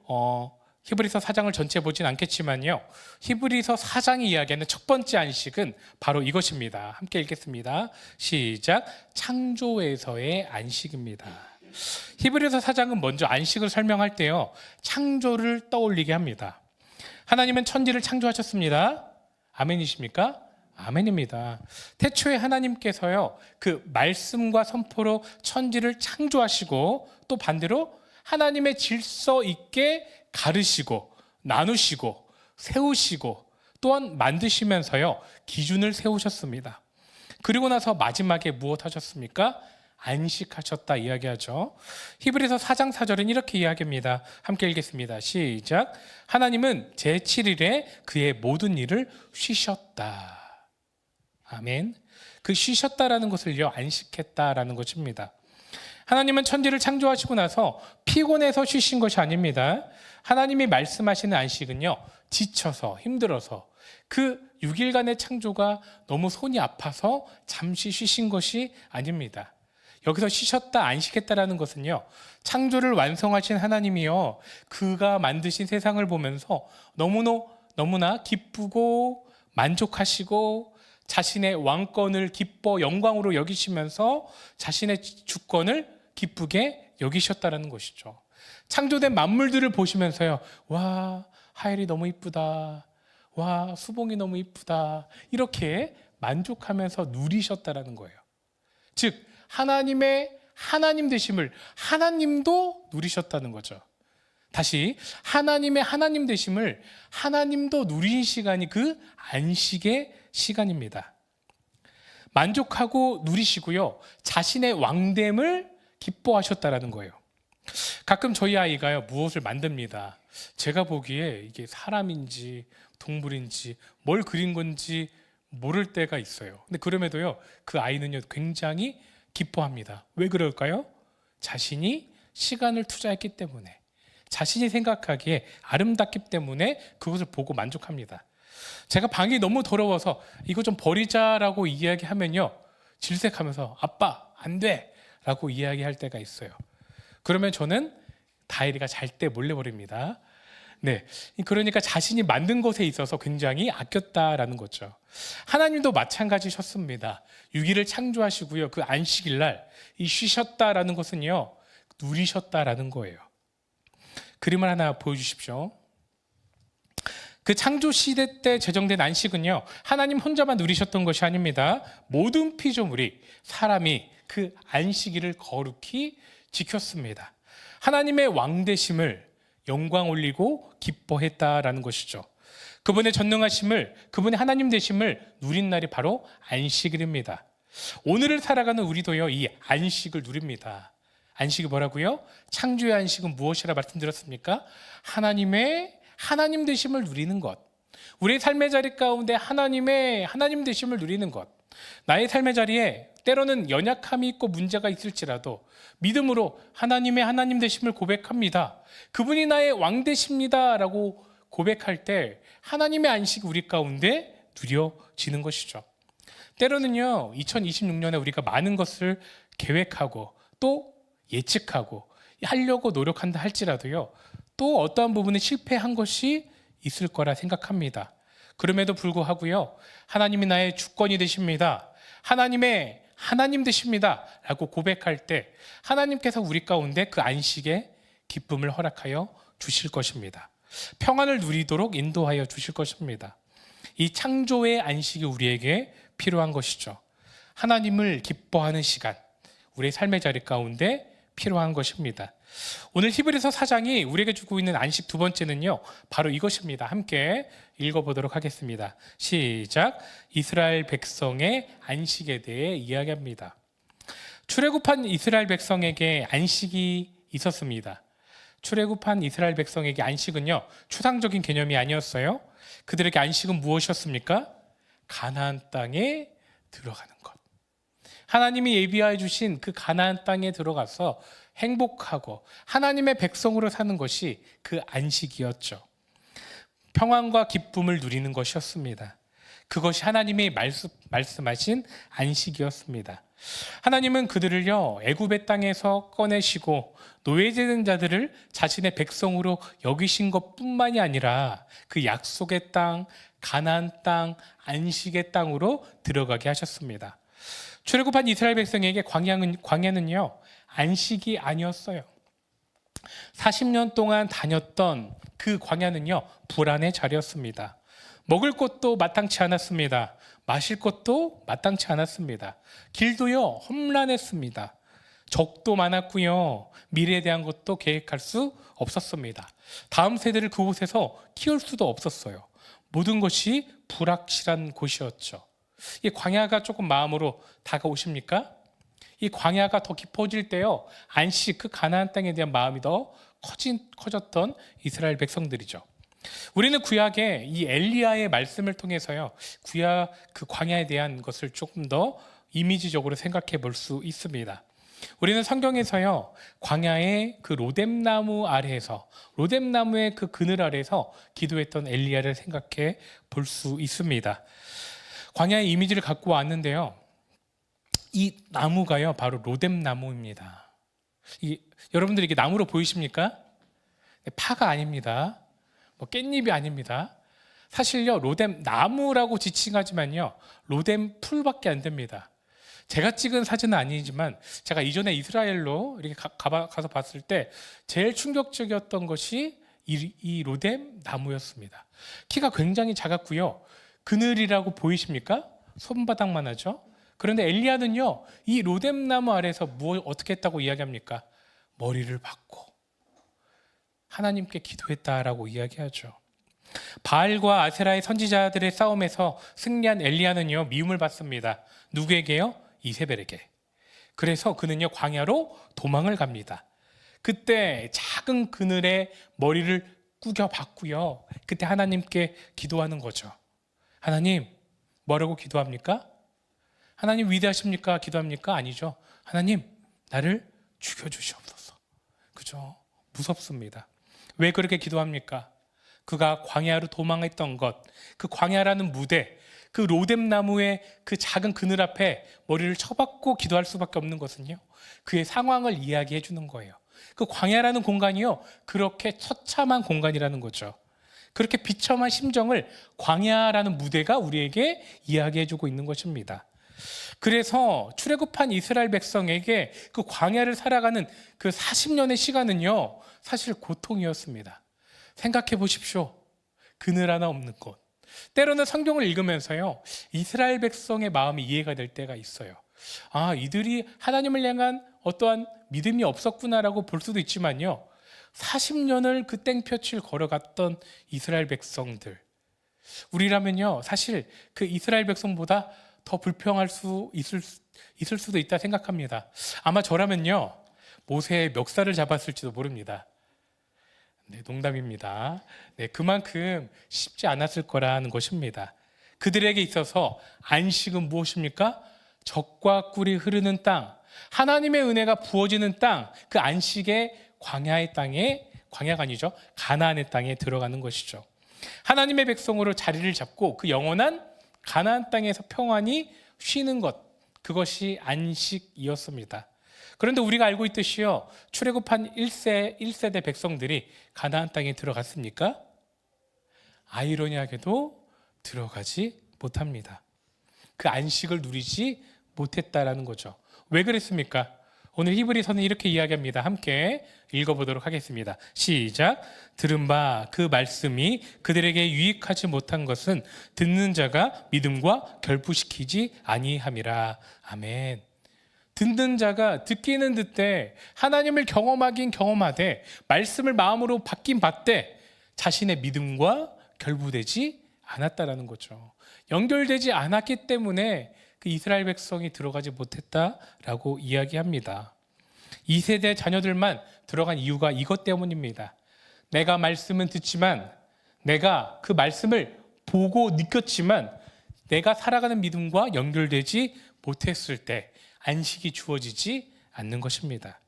히브리서 4장을 전체 보진 않겠지만요, 히브리서 4장이 이야기하는 첫 번째 안식은 바로 이것입니다. 함께 읽겠습니다. 시작. 창조에서의 안식입니다. 히브리서 4장은 먼저 안식을 설명할 때요, 창조를 떠올리게 합니다. 하나님은 천지를 창조하셨습니다. 아멘이십니까? 아멘입니다. 태초에 하나님께서요, 그 말씀과 선포로 천지를 창조하시고 또 반대로 하나님의 질서 있게 가르시고 나누시고 세우시고 또한 만드시면서요, 기준을 세우셨습니다. 그리고 나서 마지막에 무엇 하셨습니까? 안식하셨다 이야기하죠. 히브리서 4장 4절은 이렇게 이야기합니다. 함께 읽겠습니다. 시작. 하나님은 제7일에 그의 모든 일을 쉬셨다. 아멘. 그 쉬셨다라는 것을요, 안식했다라는 것입니다. 하나님은 천지를 창조하시고 나서 피곤해서 쉬신 것이 아닙니다. 하나님이 말씀하시는 안식은요, 지쳐서 힘들어서 그 6일간의 창조가 너무 손이 아파서 잠시 쉬신 것이 아닙니다. 여기서 쉬셨다, 안식했다라는 것은요, 창조를 완성하신 하나님이요, 그가 만드신 세상을 보면서 너무나 기쁘고 만족하시고 자신의 왕권을 기뻐 영광으로 여기시면서 자신의 주권을 기쁘게 여기셨다라는 것이죠. 창조된 만물들을 보시면서요, 와, 하엘이 너무 이쁘다, 와, 수봉이 너무 이쁘다, 이렇게 만족하면서 누리셨다라는 거예요. 즉 하나님의 하나님 되심을 하나님도 누리셨다는 거죠. 다시, 하나님의 하나님 되심을 하나님도 누린 시간이 그 안식의 시간입니다. 만족하고 누리시고요, 자신의 왕됨을 기뻐하셨다라는 거예요. 가끔 저희 아이가요, 무엇을 만듭니다. 제가 보기에 이게 사람인지 동물인지 뭘 그린 건지 모를 때가 있어요. 근데 그럼에도요, 그 아이는요, 굉장히 기뻐합니다. 왜 그럴까요? 자신이 시간을 투자했기 때문에, 자신이 생각하기에 아름답기 때문에 그것을 보고 만족합니다. 제가 방이 너무 더러워서 이거 좀 버리자라고 이야기하면요, 질색하면서 아빠 안 돼! 라고 이야기할 때가 있어요. 그러면 저는 다혜리가 잘 때 몰래 버립니다. 네, 그러니까 자신이 만든 것에 있어서 굉장히 아꼈다라는 거죠. 하나님도 마찬가지셨습니다. 6일을 창조하시고요, 그 안식일 날 이 쉬셨다라는 것은요, 누리셨다라는 거예요. 그림을 하나 보여주십시오. 그 창조 시대 때 제정된 안식은요, 하나님 혼자만 누리셨던 것이 아닙니다. 모든 피조물이, 사람이 그 안식일을 거룩히 지켰습니다. 하나님의 왕되심을 영광 올리고 기뻐했다라는 것이죠. 그분의 전능하심을, 그분의 하나님 되심을 누린 날이 바로 안식일입니다. 오늘을 살아가는 우리도요, 이 안식을 누립니다. 안식이 뭐라고요? 창조의 안식은 무엇이라 말씀드렸습니까? 하나님의 하나님 되심을 누리는 것. 우리의 삶의 자리 가운데 하나님의 하나님 되심을 누리는 것. 나의 삶의 자리에 때로는 연약함이 있고 문제가 있을지라도 믿음으로 하나님의 하나님 되심을 고백합니다. 그분이 나의 왕 되십니다 라고 고백할 때 하나님의 안식이 우리 가운데 누려지는 것이죠. 때로는요, 2026년에 우리가 많은 것을 계획하고 또 예측하고 하려고 노력한다 할지라도요, 또 어떠한 부분에 실패한 것이 있을 거라 생각합니다. 그럼에도 불구하고요, 하나님이 나의 주권이 되십니다, 하나님의 하나님 되십니다 라고 고백할 때 하나님께서 우리 가운데 그 안식의 기쁨을 허락하여 주실 것입니다. 평안을 누리도록 인도하여 주실 것입니다. 이 창조의 안식이 우리에게 필요한 것이죠. 하나님을 기뻐하는 시간, 우리의 삶의 자리 가운데 필요한 것입니다. 오늘 히브리서 4장이 우리에게 주고 있는 안식 두 번째는요, 바로 이것입니다. 함께 읽어보도록 하겠습니다. 시작. 이스라엘 백성의 안식에 대해 이야기합니다. 출애굽한 이스라엘 백성에게 안식이 있었습니다. 출애굽한 이스라엘 백성에게 안식은요, 추상적인 개념이 아니었어요. 그들에게 안식은 무엇이었습니까? 가나안 땅에 들어가는 것. 하나님이 예비하여 주신 그 가나안 땅에 들어가서 행복하고 하나님의 백성으로 사는 것이 그 안식이었죠. 평안과 기쁨을 누리는 것이었습니다. 그것이 하나님이 말씀하신 안식이었습니다. 하나님은 그들을요, 애굽의 땅에서 꺼내시고 노예되는 자들을 자신의 백성으로 여기신 것뿐만이 아니라 그 약속의 땅, 가나안 땅, 안식의 땅으로 들어가게 하셨습니다. 출애굽한 이스라엘 백성에게 광야는요, 안식이 아니었어요. 40년 동안 다녔던 그 광야는요, 불안의 자리였습니다. 먹을 것도 마땅치 않았습니다. 마실 것도 마땅치 않았습니다. 길도요, 험난했습니다. 적도 많았고요, 미래에 대한 것도 계획할 수 없었습니다. 다음 세대를 그곳에서 키울 수도 없었어요. 모든 것이 불확실한 곳이었죠. 이 광야가 조금 마음으로 다가오십니까? 이 광야가 더 깊어질 때요, 안식, 그 가나안 땅에 대한 마음이 더 커졌던 이스라엘 백성들이죠. 우리는 구약의 이 엘리야의 말씀을 통해서요, 구약 그 광야에 대한 것을 조금 더 이미지적으로 생각해 볼 수 있습니다. 우리는 성경에서요, 광야의 그 로뎀나무 아래에서, 로뎀나무의 그 그늘 아래에서 기도했던 엘리야를 생각해 볼 수 있습니다. 광야의 이미지를 갖고 왔는데요, 이 나무가요 바로 로뎀 나무입니다. 여러분들 이게 나무로 보이십니까? 파가 아닙니다. 뭐 깻잎이 아닙니다. 사실요 로뎀 나무라고 지칭하지만요 로뎀 풀밖에 안 됩니다. 제가 찍은 사진은 아니지만 제가 이전에 이스라엘로 이렇게 가서 봤을 때 제일 충격적이었던 것이 이 로뎀 나무였습니다. 키가 굉장히 작았고요. 그늘이라고 보이십니까? 손바닥만 하죠. 그런데 엘리야는요 이 로뎀 나무 아래에서 어떻게 했다고 이야기합니까? 머리를 박고 하나님께 기도했다라고 이야기하죠. 바알과 아세라의 선지자들의 싸움에서 승리한 엘리야는요 미움을 받습니다. 누구에게요? 이세벨에게. 그래서 그는요 광야로 도망을 갑니다. 그때 작은 그늘에 머리를 구겨 박고요. 그때 하나님께 기도하는 거죠. 하나님, 뭐라고 기도합니까? 하나님 위대하십니까? 기도합니까? 아니죠. 하나님, 나를 죽여주시옵소서. 그죠? 무섭습니다. 왜 그렇게 기도합니까? 그가 광야로 도망했던 것, 그 광야라는 무대, 그 로뎀 나무의 그 작은 그늘 앞에 머리를 쳐박고 기도할 수밖에 없는 것은요, 그의 상황을 이야기해 주는 거예요. 그 광야라는 공간이요, 그렇게 처참한 공간이라는 거죠. 그렇게 비참한 심정을 광야라는 무대가 우리에게 이야기해 주고 있는 것입니다. 그래서 출애굽한 이스라엘 백성에게 그 광야를 살아가는 그 40년의 시간은요 사실 고통이었습니다. 생각해 보십시오. 그늘 하나 없는 곳. 때로는 성경을 읽으면서요 이스라엘 백성의 마음이 이해가 될 때가 있어요. 아, 이들이 하나님을 향한 어떠한 믿음이 없었구나라고 볼 수도 있지만요 40년을 그 땡볕을 걸어갔던 이스라엘 백성들, 우리라면요 사실 그 이스라엘 백성보다 더 불평할 수 있을 수도 있다 생각합니다. 아마 저라면요 모세의 멱살을 잡았을지도 모릅니다. 네, 농담입니다. 네, 그만큼 쉽지 않았을 거라는 것입니다. 그들에게 있어서 안식은 무엇입니까? 젖과 꿀이 흐르는 땅, 하나님의 은혜가 부어지는 땅, 그 안식의 광야의 땅에, 광야가 아니죠, 가나안의 땅에 들어가는 것이죠. 하나님의 백성으로 자리를 잡고 그 영원한 가나안 땅에서 평안히 쉬는 것, 그것이 안식이었습니다. 그런데 우리가 알고 있듯이요 출애굽한 1세대 백성들이 가나안 땅에 들어갔습니까? 아이러니하게도 들어가지 못합니다. 그 안식을 누리지 못했다라는 거죠. 왜 그랬습니까? 오늘 히브리서는 이렇게 이야기합니다. 함께 읽어보도록 하겠습니다. 시작. 들은 바 그 말씀이 그들에게 유익하지 못한 것은 듣는 자가 믿음과 결부시키지 아니함이라. 아멘. 듣는 자가 듣기는 듣되 하나님을 경험하긴 경험하되 말씀을 마음으로 받긴 받되 자신의 믿음과 결부되지 않았다라는 거죠. 연결되지 않았기 때문에 그 이스라엘 백성이 들어가지 못했다라고 이야기합니다. 2세대 자녀들만 들어간 이유가 이것 때문입니다. 내가 말씀은 듣지만, 내가 그 말씀을 보고 느꼈지만 내가 살아가는 믿음과 연결되지 못했을 때 안식이 주어지지 않는 것입니다.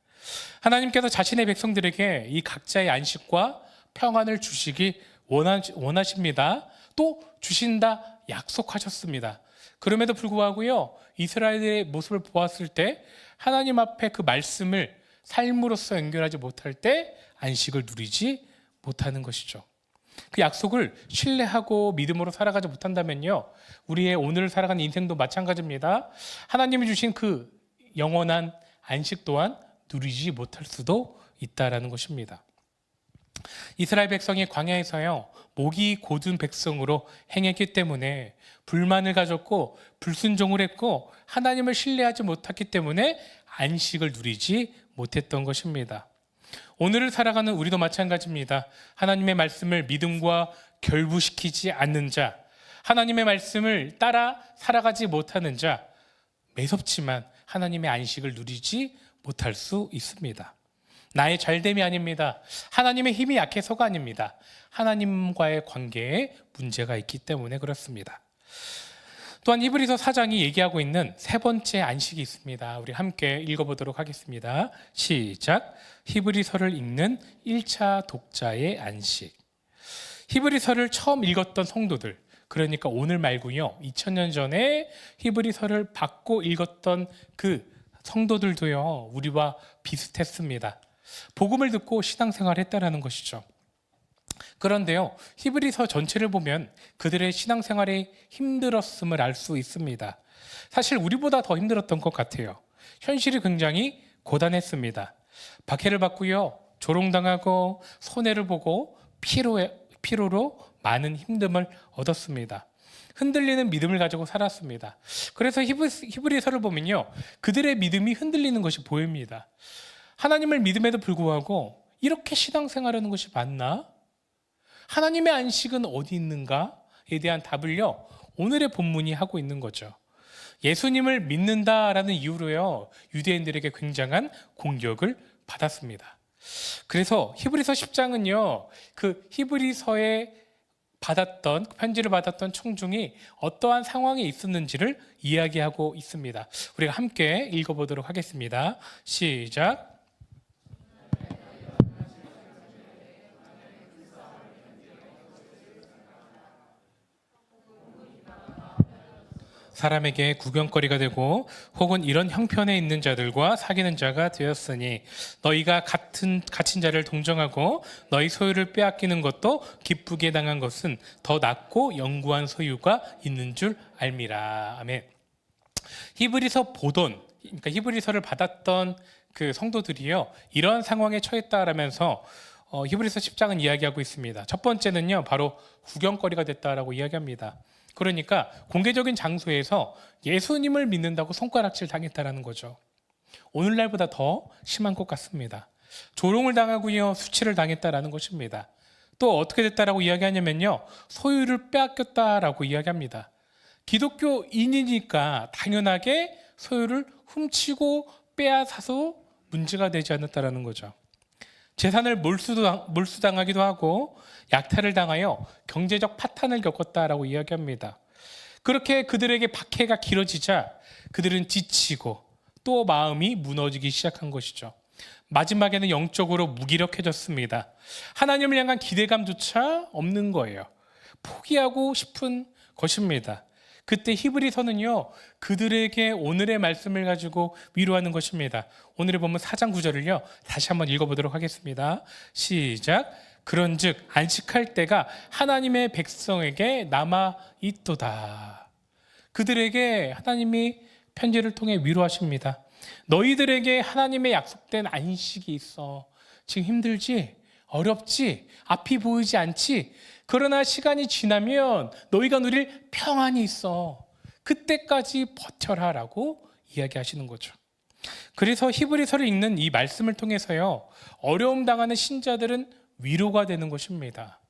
하나님께서 자신의 백성들에게 이 각자의 안식과 평안을 주시기 원하십니다. 또 주신다 약속하셨습니다. 그럼에도 불구하고요 이스라엘의 모습을 보았을 때 하나님 앞에 그 말씀을 삶으로서 연결하지 못할 때 안식을 누리지 못하는 것이죠. 그 약속을 신뢰하고 믿음으로 살아가지 못한다면요 우리의 오늘을 살아가는 인생도 마찬가지입니다. 하나님이 주신 그 영원한 안식 또한 누리지 못할 수도 있다라는 것입니다. 이스라엘 백성이 광야에서요 목이 곧은 백성으로 행했기 때문에 불만을 가졌고 불순종을 했고 하나님을 신뢰하지 못했기 때문에 안식을 누리지 못했던 것입니다. 오늘을 살아가는 우리도 마찬가지입니다. 하나님의 말씀을 믿음과 결부시키지 않는 자, 하나님의 말씀을 따라 살아가지 못하는 자, 매섭지만 하나님의 안식을 누리지 못할 수 있습니다. 나의 잘됨이 아닙니다. 하나님의 힘이 약해서가 아닙니다. 하나님과의 관계에 문제가 있기 때문에 그렇습니다. 또한 히브리서 4장이 얘기하고 있는 세 번째 안식이 있습니다. 우리 함께 읽어보도록 하겠습니다. 시작. 히브리서를 읽는 1차 독자의 안식. 히브리서를 처음 읽었던 성도들, 그러니까 오늘 말고요, 2000년 전에 히브리서를 받고 읽었던 그 성도들도요, 우리와 비슷했습니다. 복음을 듣고 신앙생활을 했다라는 것이죠. 그런데요, 히브리서 전체를 보면 그들의 신앙생활이 힘들었음을 알 수 있습니다. 사실 우리보다 더 힘들었던 것 같아요. 현실이 굉장히 고단했습니다. 박해를 받고요, 조롱당하고 손해를 보고 피로로 많은 힘듦을 얻었습니다. 흔들리는 믿음을 가지고 살았습니다. 그래서 히브리서를 보면요, 그들의 믿음이 흔들리는 것이 보입니다. 하나님을 믿음에도 불구하고 이렇게 신앙생활하는 것이 맞나? 하나님의 안식은 어디 있는가에 대한 답을요, 오늘의 본문이 하고 있는 거죠. 예수님을 믿는다라는 이유로요, 유대인들에게 굉장한 공격을 받았습니다. 그래서 히브리서 10장은요, 그 히브리서에 편지를 받았던 청중이 어떠한 상황에 있었는지를 이야기하고 있습니다. 우리가 함께 읽어보도록 하겠습니다. 시작. 사람에게 구경거리가 되고 혹은 이런 형편에 있는 자들과 사귀는 자가 되었으니 너희가 갇힌 자를 동정하고 너희 소유를 빼앗기는 것도 기쁘게 당한 것은 더 낫고 영구한 소유가 있는 줄 알미라. 아멘. 그러니까 히브리서를 받았던 그 성도들이요, 이런 상황에 처했다라면서 히브리서 10장은 이야기하고 있습니다. 첫 번째는요, 바로 구경거리가 됐다라고 이야기합니다. 그러니까 공개적인 장소에서 예수님을 믿는다고 손가락질 당했다라는 거죠. 오늘날보다 더 심한 것 같습니다. 조롱을 당하고요, 수치를 당했다라는 것입니다. 또 어떻게 됐다라고 이야기하냐면요, 소유를 빼앗겼다라고 이야기합니다. 기독교인이니까 당연하게 소유를 훔치고 빼앗아서 문제가 되지 않았다라는 거죠. 재산을 몰수당하기도 하고 약탈을 당하여 경제적 파탄을 겪었다라고 이야기합니다. 그렇게 그들에게 박해가 길어지자 그들은 지치고 또 마음이 무너지기 시작한 것이죠. 마지막에는 영적으로 무기력해졌습니다. 하나님을 향한 기대감조차 없는 거예요. 포기하고 싶은 것입니다. 그때 히브리서는요, 그들에게 오늘의 말씀을 가지고 위로하는 것입니다. 오늘의 본문 4장 9절을요 다시 한번 읽어보도록 하겠습니다. 시작. 그런즉 안식할 때가 하나님의 백성에게 남아 있도다. 그들에게 하나님이 편지를 통해 위로하십니다. 너희들에게 하나님의 약속된 안식이 있어. 지금 힘들지? 어렵지? 앞이 보이지 않지? 그러나 시간이 지나면 너희가 누릴 평안이 있어. 그때까지 버텨라 라고 이야기하시는 거죠. 그래서 히브리서를 읽는 이 말씀을 통해서요, 어려움 당하는 신자들은 위로가 되는 것입니다.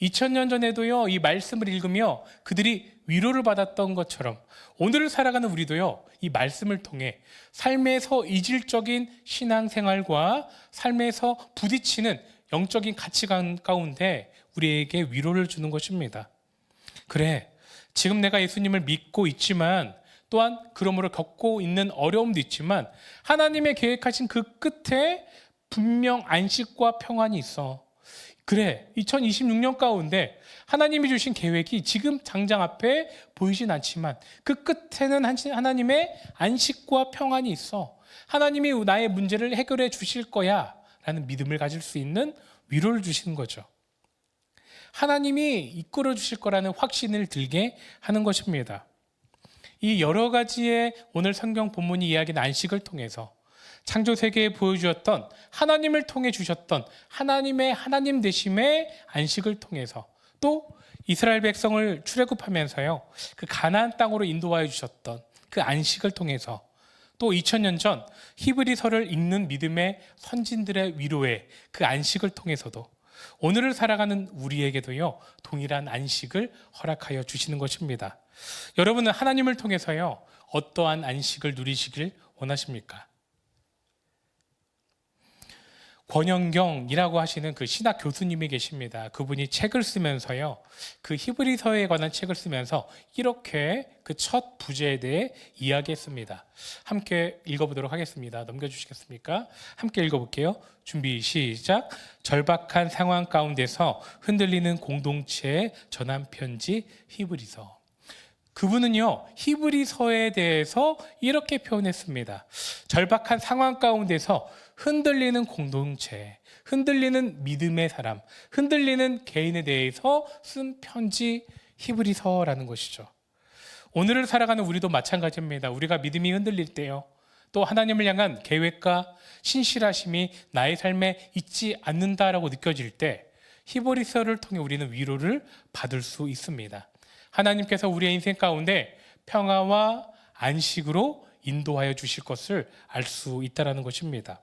2000년 전에도요, 이 말씀을 읽으며 그들이 위로를 받았던 것처럼 오늘을 살아가는 우리도요, 이 말씀을 통해 삶에서 이질적인 신앙생활과 삶에서 부딪히는 영적인 가치관 가운데 우리에게 위로를 주는 것입니다. 그래, 지금 내가 예수님을 믿고 있지만 또한 그러므로 겪고 있는 어려움도 있지만 하나님의 계획하신 그 끝에 분명 안식과 평안이 있어. 그래, 2026년 가운데 하나님이 주신 계획이 지금 당장 앞에 보이진 않지만 그 끝에는 하나님의 안식과 평안이 있어. 하나님이 나의 문제를 해결해 주실 거야 라는 믿음을 가질 수 있는 위로를 주시는 거죠. 하나님이 이끌어 주실 거라는 확신을 들게 하는 것입니다. 이 여러 가지의 오늘 성경 본문이 이야기하는 안식을 통해서 창조 세계에 보여주었던 하나님을 통해 주셨던 하나님의 하나님 되심의 안식을 통해서 또 이스라엘 백성을 출애굽하면서요, 그 가나안 땅으로 인도하여 주셨던 그 안식을 통해서 또 2000년 전 히브리서를 읽는 믿음의 선진들의 위로의 그 안식을 통해서도 오늘을 살아가는 우리에게도요, 동일한 안식을 허락하여 주시는 것입니다. 여러분은 하나님을 통해서요, 어떠한 안식을 누리시길 원하십니까? 권영경이라고 하시는 그 신학 교수님이 계십니다. 그분이 책을 쓰면서요, 그 히브리서에 관한 책을 쓰면서 이렇게 그 첫 부제에 대해 이야기했습니다. 함께 읽어보도록 하겠습니다. 넘겨주시겠습니까? 함께 읽어볼게요. 준비 시작. 절박한 상황 가운데서 흔들리는 공동체에 전한 편지 히브리서. 그분은요, 히브리서에 대해서 이렇게 표현했습니다. 절박한 상황 가운데서 흔들리는 공동체, 흔들리는 믿음의 사람, 흔들리는 개인에 대해서 쓴 편지 히브리서라는 것이죠. 오늘을 살아가는 우리도 마찬가지입니다. 우리가 믿음이 흔들릴 때요, 또 하나님을 향한 계획과 신실하심이 나의 삶에 있지 않는다라고 느껴질 때 히브리서를 통해 우리는 위로를 받을 수 있습니다. 하나님께서 우리의 인생 가운데 평화와 안식으로 인도하여 주실 것을 알 수 있다는 것입니다.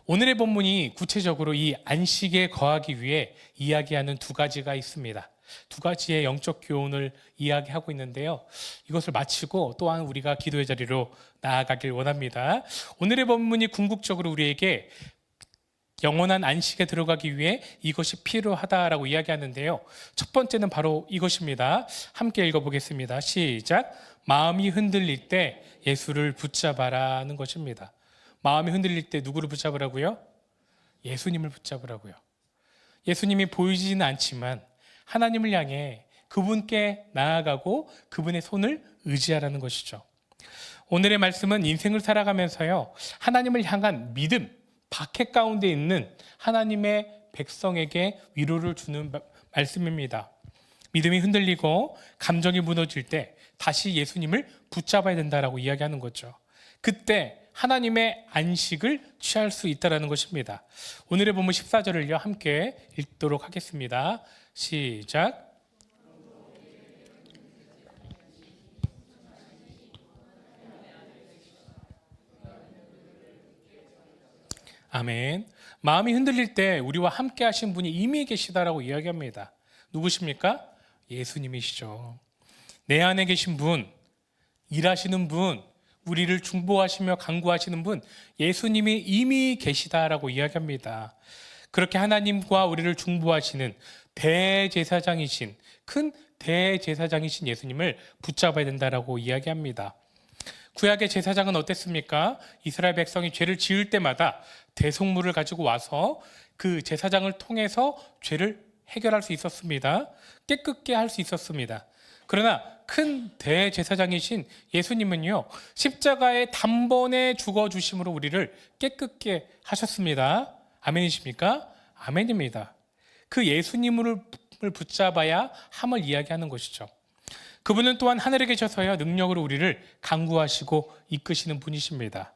오늘의 본문이 구체적으로 이 안식에 거하기 위해 이야기하는 두 가지가 있습니다. 두 가지의 영적 교훈을 이야기하고 있는데요, 이것을 마치고 또한 우리가 기도의 자리로 나아가길 원합니다. 오늘의 본문이 궁극적으로 우리에게 영원한 안식에 들어가기 위해 이것이 필요하다라고 이야기하는데요, 첫 번째는 바로 이것입니다. 함께 읽어보겠습니다. 시작. 마음이 흔들릴 때 예수를 붙잡아라는 것입니다. 마음이 흔들릴 때 누구를 붙잡으라고요? 예수님을 붙잡으라고요. 예수님이 보이지는 않지만 하나님을 향해 그분께 나아가고 그분의 손을 의지하라는 것이죠. 오늘의 말씀은 인생을 살아가면서요, 하나님을 향한 믿음, 박해 가운데 있는 하나님의 백성에게 위로를 주는 말씀입니다. 믿음이 흔들리고 감정이 무너질 때 다시 예수님을 붙잡아야 된다라고 이야기하는 거죠. 그때 하나님의 안식을 취할 수 있다는 것입니다. 오늘의 본문 14절을요 함께 읽도록 하겠습니다. 시작. 아멘. 마음이 흔들릴 때 우리와 함께 하신 분이 이미 계시다라고 이야기합니다. 누구십니까? 예수님이시죠. 내 안에 계신 분, 일하시는 분, 우리를 중보하시며 강구하시는 분, 예수님이 이미 계시다라고 이야기합니다. 그렇게 하나님과 우리를 중보하시는 대제사장이신, 큰 대제사장이신 예수님을 붙잡아야 된다라고 이야기합니다. 구약의 제사장은 어땠습니까? 이스라엘 백성이 죄를 지을 때마다 대속물을 가지고 와서 그 제사장을 통해서 죄를 해결할 수 있었습니다. 깨끗게 할 수 있었습니다. 그러나 큰 대제사장이신 예수님은요, 십자가에 단번에 죽어주심으로 우리를 깨끗게 하셨습니다. 아멘이십니까? 아멘입니다. 그 예수님을 붙잡아야 함을 이야기하는 것이죠. 그분은 또한 하늘에 계셔서요, 능력으로 우리를 강구하시고 이끄시는 분이십니다.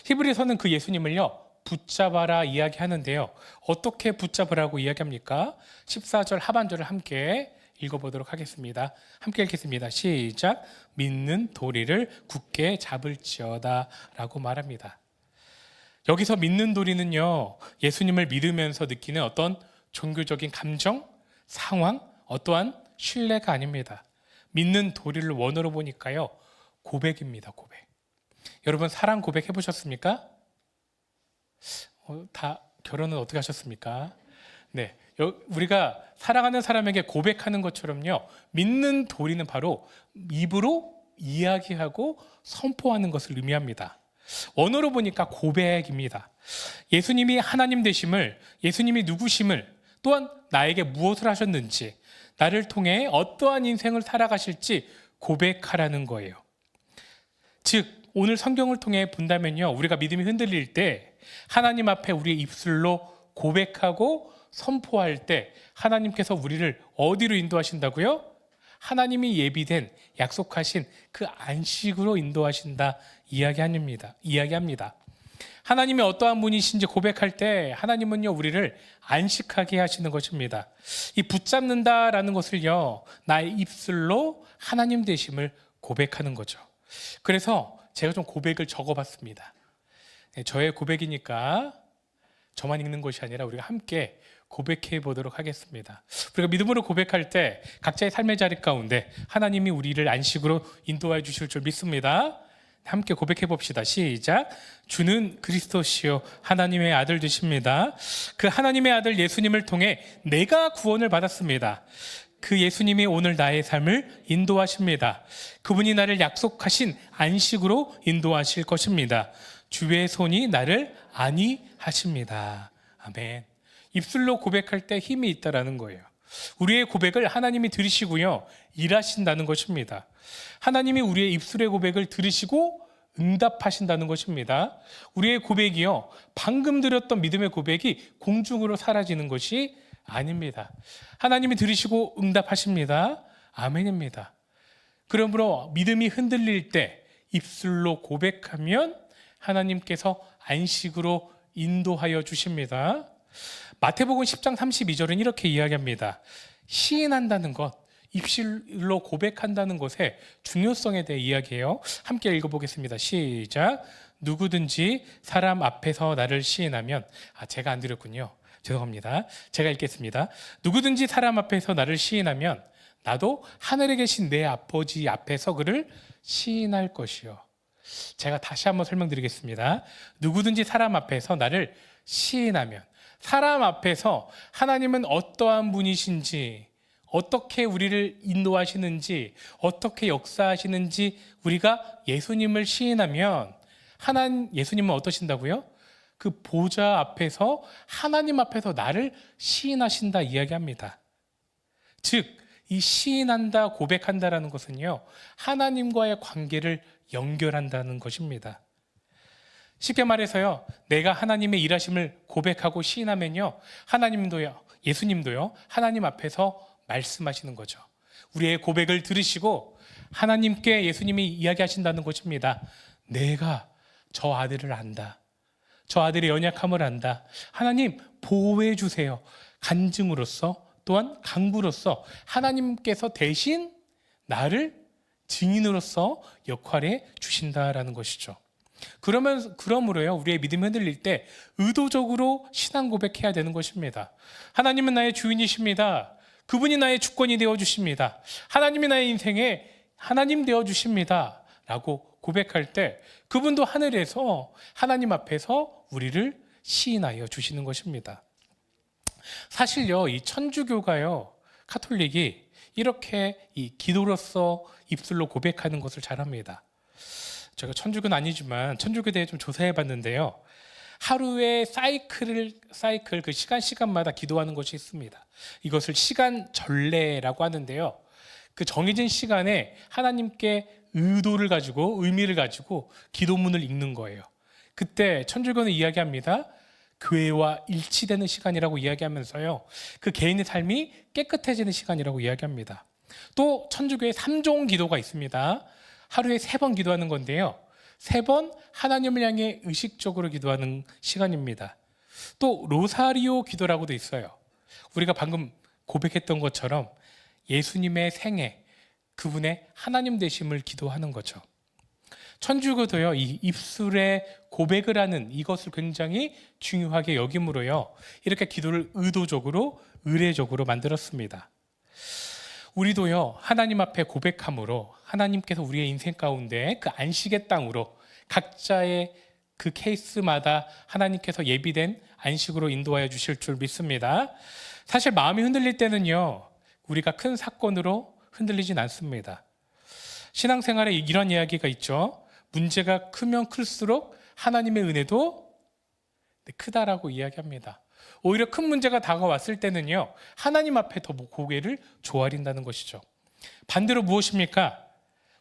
히브리서는 그 예수님을요, 붙잡아라 이야기하는데요, 어떻게 붙잡으라고 이야기합니까? 14절 하반절을 함께 읽어보도록 하겠습니다. 함께 읽겠습니다. 시작. 믿는 도리를 굳게 잡을지어다 라고 말합니다. 여기서 믿는 도리는요, 예수님을 믿으면서 느끼는 어떤 종교적인 감정, 상황, 어떠한 신뢰가 아닙니다. 믿는 도리를 원어로 보니까요, 고백입니다. 고백. 여러분 사랑 고백 해보셨습니까? 다 결혼은 어떻게 하셨습니까? 네, 우리가 사랑하는 사람에게 고백하는 것처럼요, 믿는 도리는 바로 입으로 이야기하고 선포하는 것을 의미합니다. 원어로 보니까 고백입니다. 예수님이 하나님 되심을, 예수님이 누구심을, 또한 나에게 무엇을 하셨는지, 나를 통해 어떠한 인생을 살아가실지 고백하라는 거예요. 즉 오늘 성경을 통해 본다면요, 우리가 믿음이 흔들릴 때 하나님 앞에 우리의 입술로 고백하고 선포할 때 하나님께서 우리를 어디로 인도하신다고요? 하나님이 예비된 약속하신 그 안식으로 인도하신다 이야기합니다. 하나님이 어떠한 분이신지 고백할 때 하나님은요, 우리를 안식하게 하시는 것입니다. 이 붙잡는다라는 것을요, 나의 입술로 하나님 되심을 고백하는 거죠. 그래서 제가 좀 고백을 적어봤습니다. 네, 저의 고백이니까 저만 읽는 것이 아니라 우리가 함께 고백해 보도록 하겠습니다. 우리가 믿음으로 고백할 때 각자의 삶의 자리 가운데 하나님이 우리를 안식으로 인도해 주실 줄 믿습니다. 함께 고백해 봅시다. 시작. 주는 그리스도시요 하나님의 아들 되십니다. 그 하나님의 아들 예수님을 통해 내가 구원을 받았습니다. 그 예수님이 오늘 나의 삶을 인도하십니다. 그분이 나를 약속하신 안식으로 인도하실 것입니다. 주의 손이 나를 안위하십니다. 아멘. 입술로 고백할 때 힘이 있다라는 거예요. 우리의 고백을 하나님이 들으시고요, 일하신다는 것입니다. 하나님이 우리의 입술의 고백을 들으시고 응답하신다는 것입니다. 우리의 고백이요, 방금 드렸던 믿음의 고백이 공중으로 사라지는 것이 아닙니다. 하나님이 들으시고 응답하십니다. 아멘입니다. 그러므로 믿음이 흔들릴 때 입술로 고백하면 하나님께서 안식으로 인도하여 주십니다. 마태복음 10장 32절은 이렇게 이야기합니다. 시인한다는 것, 입술로 고백한다는 것의 중요성에 대해 이야기해요. 함께 읽어보겠습니다. 시작. 누구든지 사람 앞에서 나를 시인하면, 제가 안 드렸군요. 죄송합니다. 제가 읽겠습니다. 누구든지 사람 앞에서 나를 시인하면 나도 하늘에 계신 내 아버지 앞에서 그를 시인할 것이요. 제가 다시 한번 설명드리겠습니다. 누구든지 사람 앞에서 나를 시인하면, 사람 앞에서 하나님은 어떠한 분이신지, 어떻게 우리를 인도하시는지, 어떻게 역사하시는지 우리가 예수님을 시인하면, 예수님은 어떠신다고요? 그 보좌 앞에서, 하나님 앞에서 나를 시인하신다 이야기합니다. 즉, 이 시인한다, 고백한다라는 것은요, 하나님과의 관계를 연결한다는 것입니다. 쉽게 말해서요, 내가 하나님의 일하심을 고백하고 시인하면요, 하나님도요, 예수님도요, 하나님 앞에서 말씀하시는 거죠. 우리의 고백을 들으시고 하나님께 예수님이 이야기하신다는 것입니다. 내가 저 아들을 안다. 저 아들의 연약함을 안다. 하나님 보호해 주세요. 간증으로서, 또한 강구로서 하나님께서 대신 나를 증인으로서 역할해 주신다라는 것이죠. 그러므로요, 우리의 믿음이 흔들릴 때 의도적으로 신앙 고백해야 되는 것입니다. 하나님은 나의 주인이십니다. 그분이 나의 주권이 되어 주십니다. 하나님이 나의 인생에 하나님 되어 주십니다. 라고 고백할 때 그분도 하늘에서, 하나님 앞에서 우리를 시인하여 주시는 것입니다. 사실요, 이 천주교가요, 카톨릭이 이렇게 이 기도로서 입술로 고백하는 것을 잘합니다. 제가 천주교는 아니지만 천주교에 대해 좀 조사해 봤는데요, 하루의 사이클 그 시간마다 기도하는 것이 있습니다. 이것을 시간 전례라고 하는데요, 그 정해진 시간에 하나님께 의도를 가지고, 의미를 가지고 기도문을 읽는 거예요. 그때 천주교는 이야기합니다. 교회와 일치되는 시간이라고 이야기하면서요, 그 개인의 삶이 깨끗해지는 시간이라고 이야기합니다. 또 천주교에 3종 기도가 있습니다. 하루에 3번 기도하는 건데요, 3번 하나님을 향해 의식적으로 기도하는 시간입니다. 또 로사리오 기도라고도 있어요. 우리가 방금 고백했던 것처럼 예수님의 생애, 그분의 하나님 되심을 기도하는 거죠. 천주교도요, 이 입술에 고백을 하는 이것을 굉장히 중요하게 여김으로요, 이렇게 기도를 의도적으로, 의례적으로 만들었습니다. 우리도요, 하나님 앞에 고백함으로 하나님께서 우리의 인생 가운데 그 안식의 땅으로 각자의 그 케이스마다 하나님께서 예비된 안식으로 인도하여 주실 줄 믿습니다. 사실 마음이 흔들릴 때는요, 우리가 큰 사건으로 흔들리진 않습니다. 신앙생활에 이런 이야기가 있죠. 문제가 크면 클수록 하나님의 은혜도 크다라고 이야기합니다. 오히려 큰 문제가 다가왔을 때는요, 하나님 앞에 더 고개를 조아린다는 것이죠. 반대로 무엇입니까?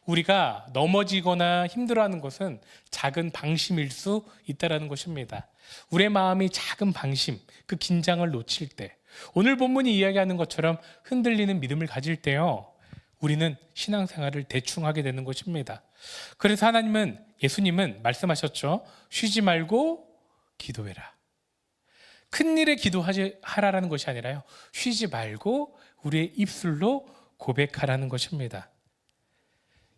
우리가 넘어지거나 힘들어하는 것은 작은 방심일 수 있다는 것입니다. 우리의 마음이 작은 방심, 그 긴장을 놓칠 때, 오늘 본문이 이야기하는 것처럼 흔들리는 믿음을 가질 때요, 우리는 신앙생활을 대충 하게 되는 것입니다. 그래서 예수님은 말씀하셨죠. 쉬지 말고 기도해라. 큰일에 기도하라라는 것이 아니라요, 쉬지 말고 우리의 입술로 고백하라는 것입니다.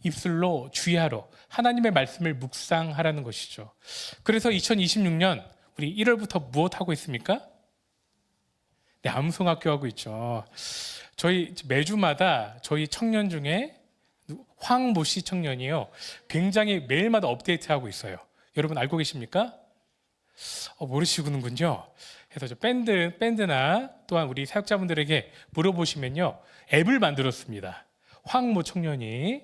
입술로 주의하러 하나님의 말씀을 묵상하라는 것이죠. 그래서 2026년 우리 1월부터 무엇 하고 있습니까? 암송학교 하고 있죠. 저희 매주마다 저희 청년 중에 황모 씨 청년이요. 굉장히 매일마다 업데이트하고 있어요. 여러분 알고 계십니까? 모르시는군요. 그래서 저 밴드나 또한 우리 사역자분들에게 물어보시면요. 앱을 만들었습니다. 황모 청년이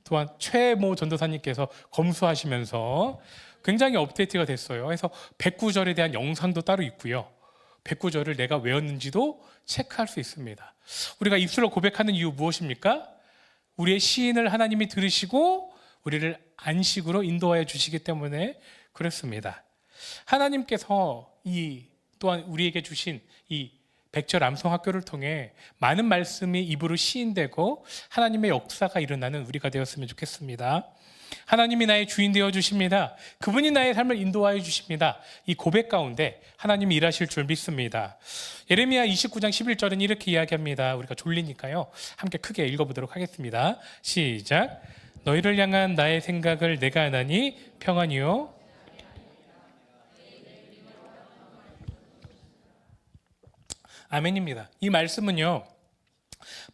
또한 최모 전도사님께서 검수하시면서 굉장히 업데이트가 됐어요. 그래서 백구절에 대한 영상도 따로 있고요. 백구절을 내가 외웠는지도 체크할 수 있습니다. 우리가 입술로 고백하는 이유 무엇입니까? 우리의 시인을 하나님이 들으시고 우리를 안식으로 인도하여 주시기 때문에 그렇습니다. 하나님께서 또한 우리에게 주신 이 백절 암송학교를 통해 많은 말씀이 입으로 시인되고 하나님의 역사가 일어나는 우리가 되었으면 좋겠습니다. 하나님이 나의 주인 되어 주십니다. 그분이 나의 삶을 인도하여 주십니다. 이 고백 가운데 하나님이 일하실 줄 믿습니다. 예레미야 29장 11절은 이렇게 이야기합니다. 우리가 졸리니까요. 함께 크게 읽어보도록 하겠습니다. 시작. 너희를 향한 나의 생각을 내가 아나니 평안이요. 아멘입니다. 이 말씀은요.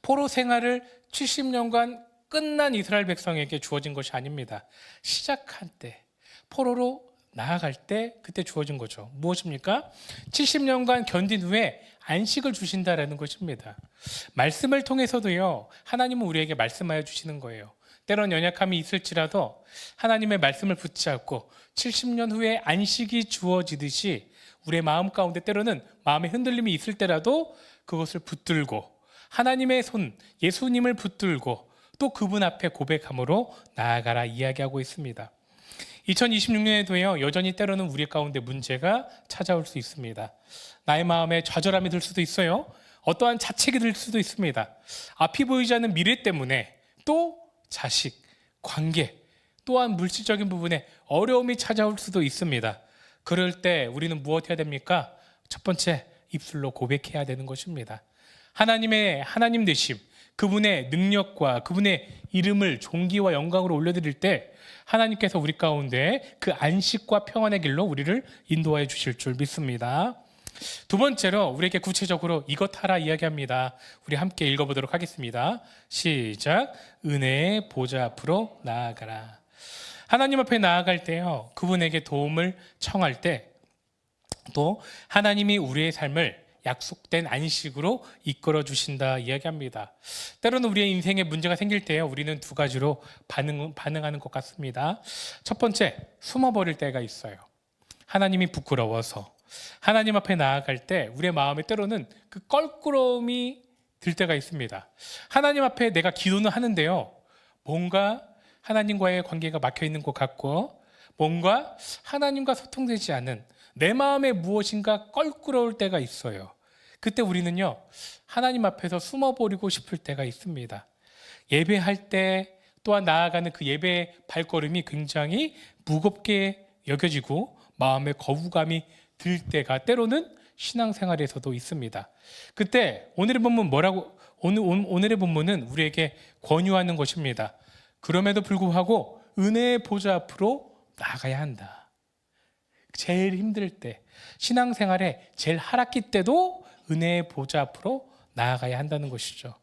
포로 생활을 70년간 끝난 이스라엘 백성에게 주어진 것이 아닙니다. 시작한 때, 포로로 나아갈 때 그때 주어진 거죠. 무엇입니까? 70년간 견딘 후에 안식을 주신다라는 것입니다. 말씀을 통해서도요. 하나님은 우리에게 말씀하여 주시는 거예요. 때론 연약함이 있을지라도 하나님의 말씀을 붙잡고 70년 후에 안식이 주어지듯이 우리의 마음 가운데 때로는 마음의 흔들림이 있을 때라도 그것을 붙들고 하나님의 손, 예수님을 붙들고 또 그분 앞에 고백함으로 나아가라 이야기하고 있습니다. 2026년에도요, 여전히 때로는 우리 가운데 문제가 찾아올 수 있습니다. 나의 마음에 좌절함이 들 수도 있어요. 어떠한 자책이 들 수도 있습니다. 앞이 보이지 않는 미래 때문에 또 자식, 관계, 또한 물질적인 부분에 어려움이 찾아올 수도 있습니다. 그럴 때 우리는 무엇 해야 됩니까? 첫 번째, 입술로 고백해야 되는 것입니다. 하나님 되심, 그분의 능력과 그분의 이름을 존귀와 영광으로 올려드릴 때 하나님께서 우리 가운데 그 안식과 평안의 길로 우리를 인도하여 주실 줄 믿습니다. 두 번째로 우리에게 구체적으로 이것 하라 이야기합니다. 우리 함께 읽어보도록 하겠습니다. 시작. 은혜의 보좌 앞으로 나아가라. 하나님 앞에 나아갈 때요, 그분에게 도움을 청할 때 또 하나님이 우리의 삶을 약속된 안식으로 이끌어 주신다 이야기합니다. 때로는 우리의 인생에 문제가 생길 때요, 우리는 두 가지로 반응하는 것 같습니다. 첫 번째, 숨어버릴 때가 있어요. 하나님이 부끄러워서 하나님 앞에 나아갈 때 우리의 마음에 때로는 그 껄끄러움이 들 때가 있습니다. 하나님 앞에 내가 기도는 하는데요, 뭔가 하나님과의 관계가 막혀 있는 것 같고 뭔가 하나님과 소통되지 않은 내 마음에 무엇인가 껄끄러울 때가 있어요. 그때 우리는요, 하나님 앞에서 숨어버리고 싶을 때가 있습니다. 예배할 때 또한 나아가는 그 예배의 발걸음이 굉장히 무겁게 여겨지고 마음에 거부감이 들 때가 때로는 신앙생활에서도 있습니다. 그때 오늘의 본문은 우리에게 권유하는 것입니다. 그럼에도 불구하고 은혜의 보좌 앞으로 나아가야 한다. 제일 힘들 때, 신앙생활에 제일 하락기 때도 은혜의 보좌 앞으로 나아가야 한다는 것이죠.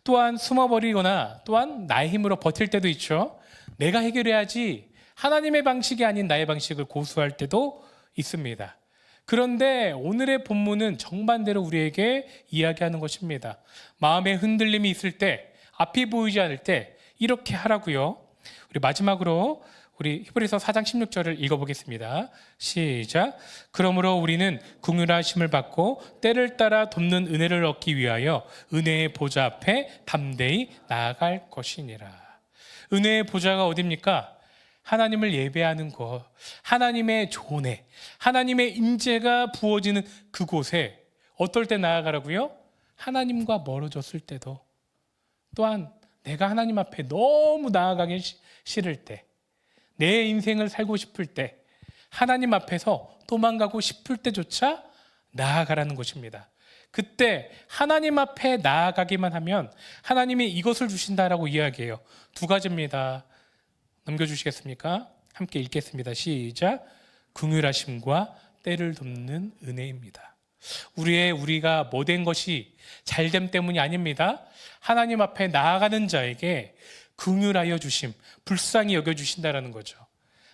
또한 숨어버리거나 또한 나의 힘으로 버틸 때도 있죠. 내가 해결해야지 하나님의 방식이 아닌 나의 방식을 고수할 때도 있습니다. 그런데 오늘의 본문은 정반대로 우리에게 이야기하는 것입니다. 마음에 흔들림이 있을 때, 앞이 보이지 않을 때 이렇게 하라고요. 우리 마지막으로 우리 히브리서 4장 16절을 읽어보겠습니다. 시작. 그러므로 우리는 긍휼하심을 받고 때를 따라 돕는 은혜를 얻기 위하여 은혜의 보좌 앞에 담대히 나아갈 것이니라. 은혜의 보좌가 어디입니까? 하나님을 예배하는 곳, 하나님의 존애, 하나님의 임재가 부어지는 그곳에 어떨 때 나아가라고요? 하나님과 멀어졌을 때도, 또한 내가 하나님 앞에 너무 나아가기 싫을 때, 내 인생을 살고 싶을 때, 하나님 앞에서 도망가고 싶을 때조차 나아가라는 것입니다. 그때 하나님 앞에 나아가기만 하면 하나님이 이것을 주신다라고 이야기해요. 두 가지입니다. 넘겨주시겠습니까? 함께 읽겠습니다. 시작. 긍휼하심과 때를 돕는 은혜입니다. 우리가 못된 것이 잘됨 때문이 아닙니다. 하나님 앞에 나아가는 자에게 긍휼하여 주심, 불쌍히 여겨 주신다라는 거죠.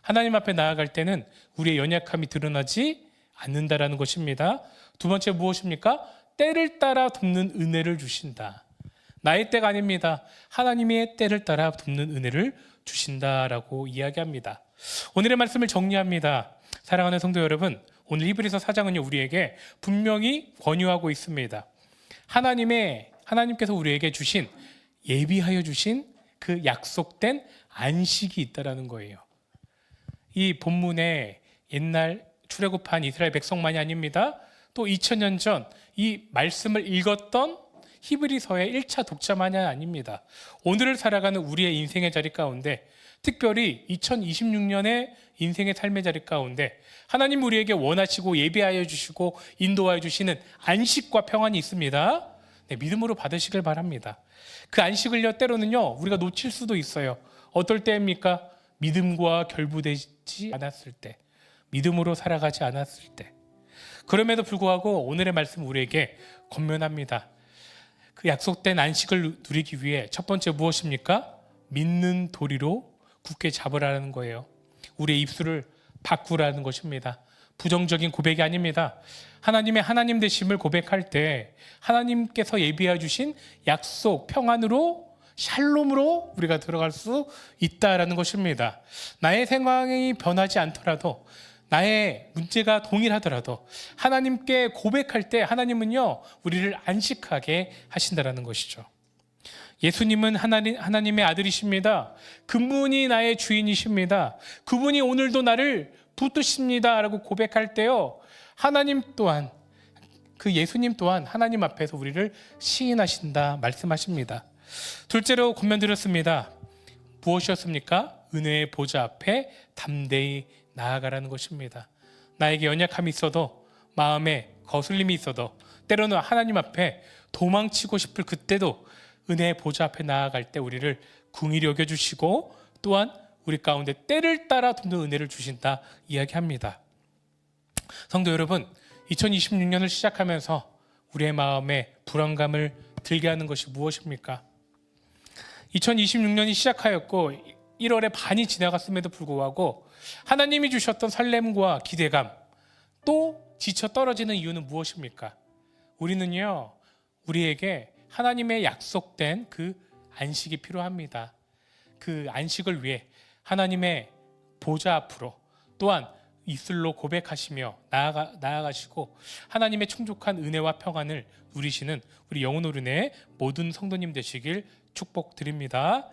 하나님 앞에 나아갈 때는 우리의 연약함이 드러나지 않는다라는 것입니다. 두 번째 무엇입니까? 때를 따라 돕는 은혜를 주신다. 나의 때가 아닙니다. 하나님의 때를 따라 돕는 은혜를 주신다라고 이야기합니다. 오늘의 말씀을 정리합니다. 사랑하는 성도 여러분, 오늘 히브리서 4장은요 우리에게 분명히 권유하고 있습니다. 하나님께서 우리에게 주신, 예비하여 주신 그 약속된 안식이 있다라는 거예요. 이 본문에 옛날 출애굽한 이스라엘 백성만이 아닙니다. 또 2000년 전 이 말씀을 읽었던 히브리서의 1차 독자만이 아닙니다. 오늘을 살아가는 우리의 인생의 자리 가운데, 특별히 2026년의 인생의 삶의 자리 가운데 하나님 우리에게 원하시고 예비하여 주시고 인도하여 주시는 안식과 평안이 있습니다. 네, 믿음으로 받으시길 바랍니다. 그 안식을요 때로는요 우리가 놓칠 수도 있어요. 어떨 때입니까? 믿음과 결부되지 않았을 때, 믿음으로 살아가지 않았을 때. 그럼에도 불구하고 오늘의 말씀 우리에게 권면합니다. 그 약속된 안식을 누리기 위해 첫 번째 무엇입니까? 믿는 도리로 굳게 잡으라는 거예요. 우리의 입술을 바꾸라는 것입니다. 부정적인 고백이 아닙니다. 하나님의 하나님 되심을 고백할 때 하나님께서 예비해 주신 약속, 평안으로, 샬롬으로 우리가 들어갈 수 있다라는 것입니다. 나의 상황이 변하지 않더라도, 나의 문제가 동일하더라도 하나님께 고백할 때 하나님은요 우리를 안식하게 하신다라는 것이죠. 예수님은 하나님의 아들이십니다. 그분이 나의 주인이십니다. 그분이 오늘도 나를 붙드십니다 라고 고백할 때요 하나님 또한, 그 예수님 또한 하나님 앞에서 우리를 시인하신다 말씀하십니다. 둘째로 권면드렸습니다. 무엇이었습니까? 은혜의 보좌 앞에 담대히 나아가라는 것입니다. 나에게 연약함이 있어도, 마음에 거슬림이 있어도, 때로는 하나님 앞에 도망치고 싶을 그때도 은혜의 보좌 앞에 나아갈 때 우리를 긍휼히 여겨주시고 또한 우리 가운데 때를 따라 돕는 은혜를 주신다 이야기합니다. 성도 여러분, 2026년을 시작하면서 우리의 마음에 불안감을 들게 하는 것이 무엇입니까? 2026년이 시작하였고 1월의 반이 지나갔음에도 불구하고 하나님이 주셨던 설렘과 기대감, 또 지쳐 떨어지는 이유는 무엇입니까? 우리는요 우리에게 하나님의 약속된 그 안식이 필요합니다. 그 안식을 위해 하나님의 보좌 앞으로 또한 입술로 고백하시며 나아가시고 하나님의 충족한 은혜와 평안을 누리시는 우리 영혼 어른의 모든 성도님 되시길 축복드립니다.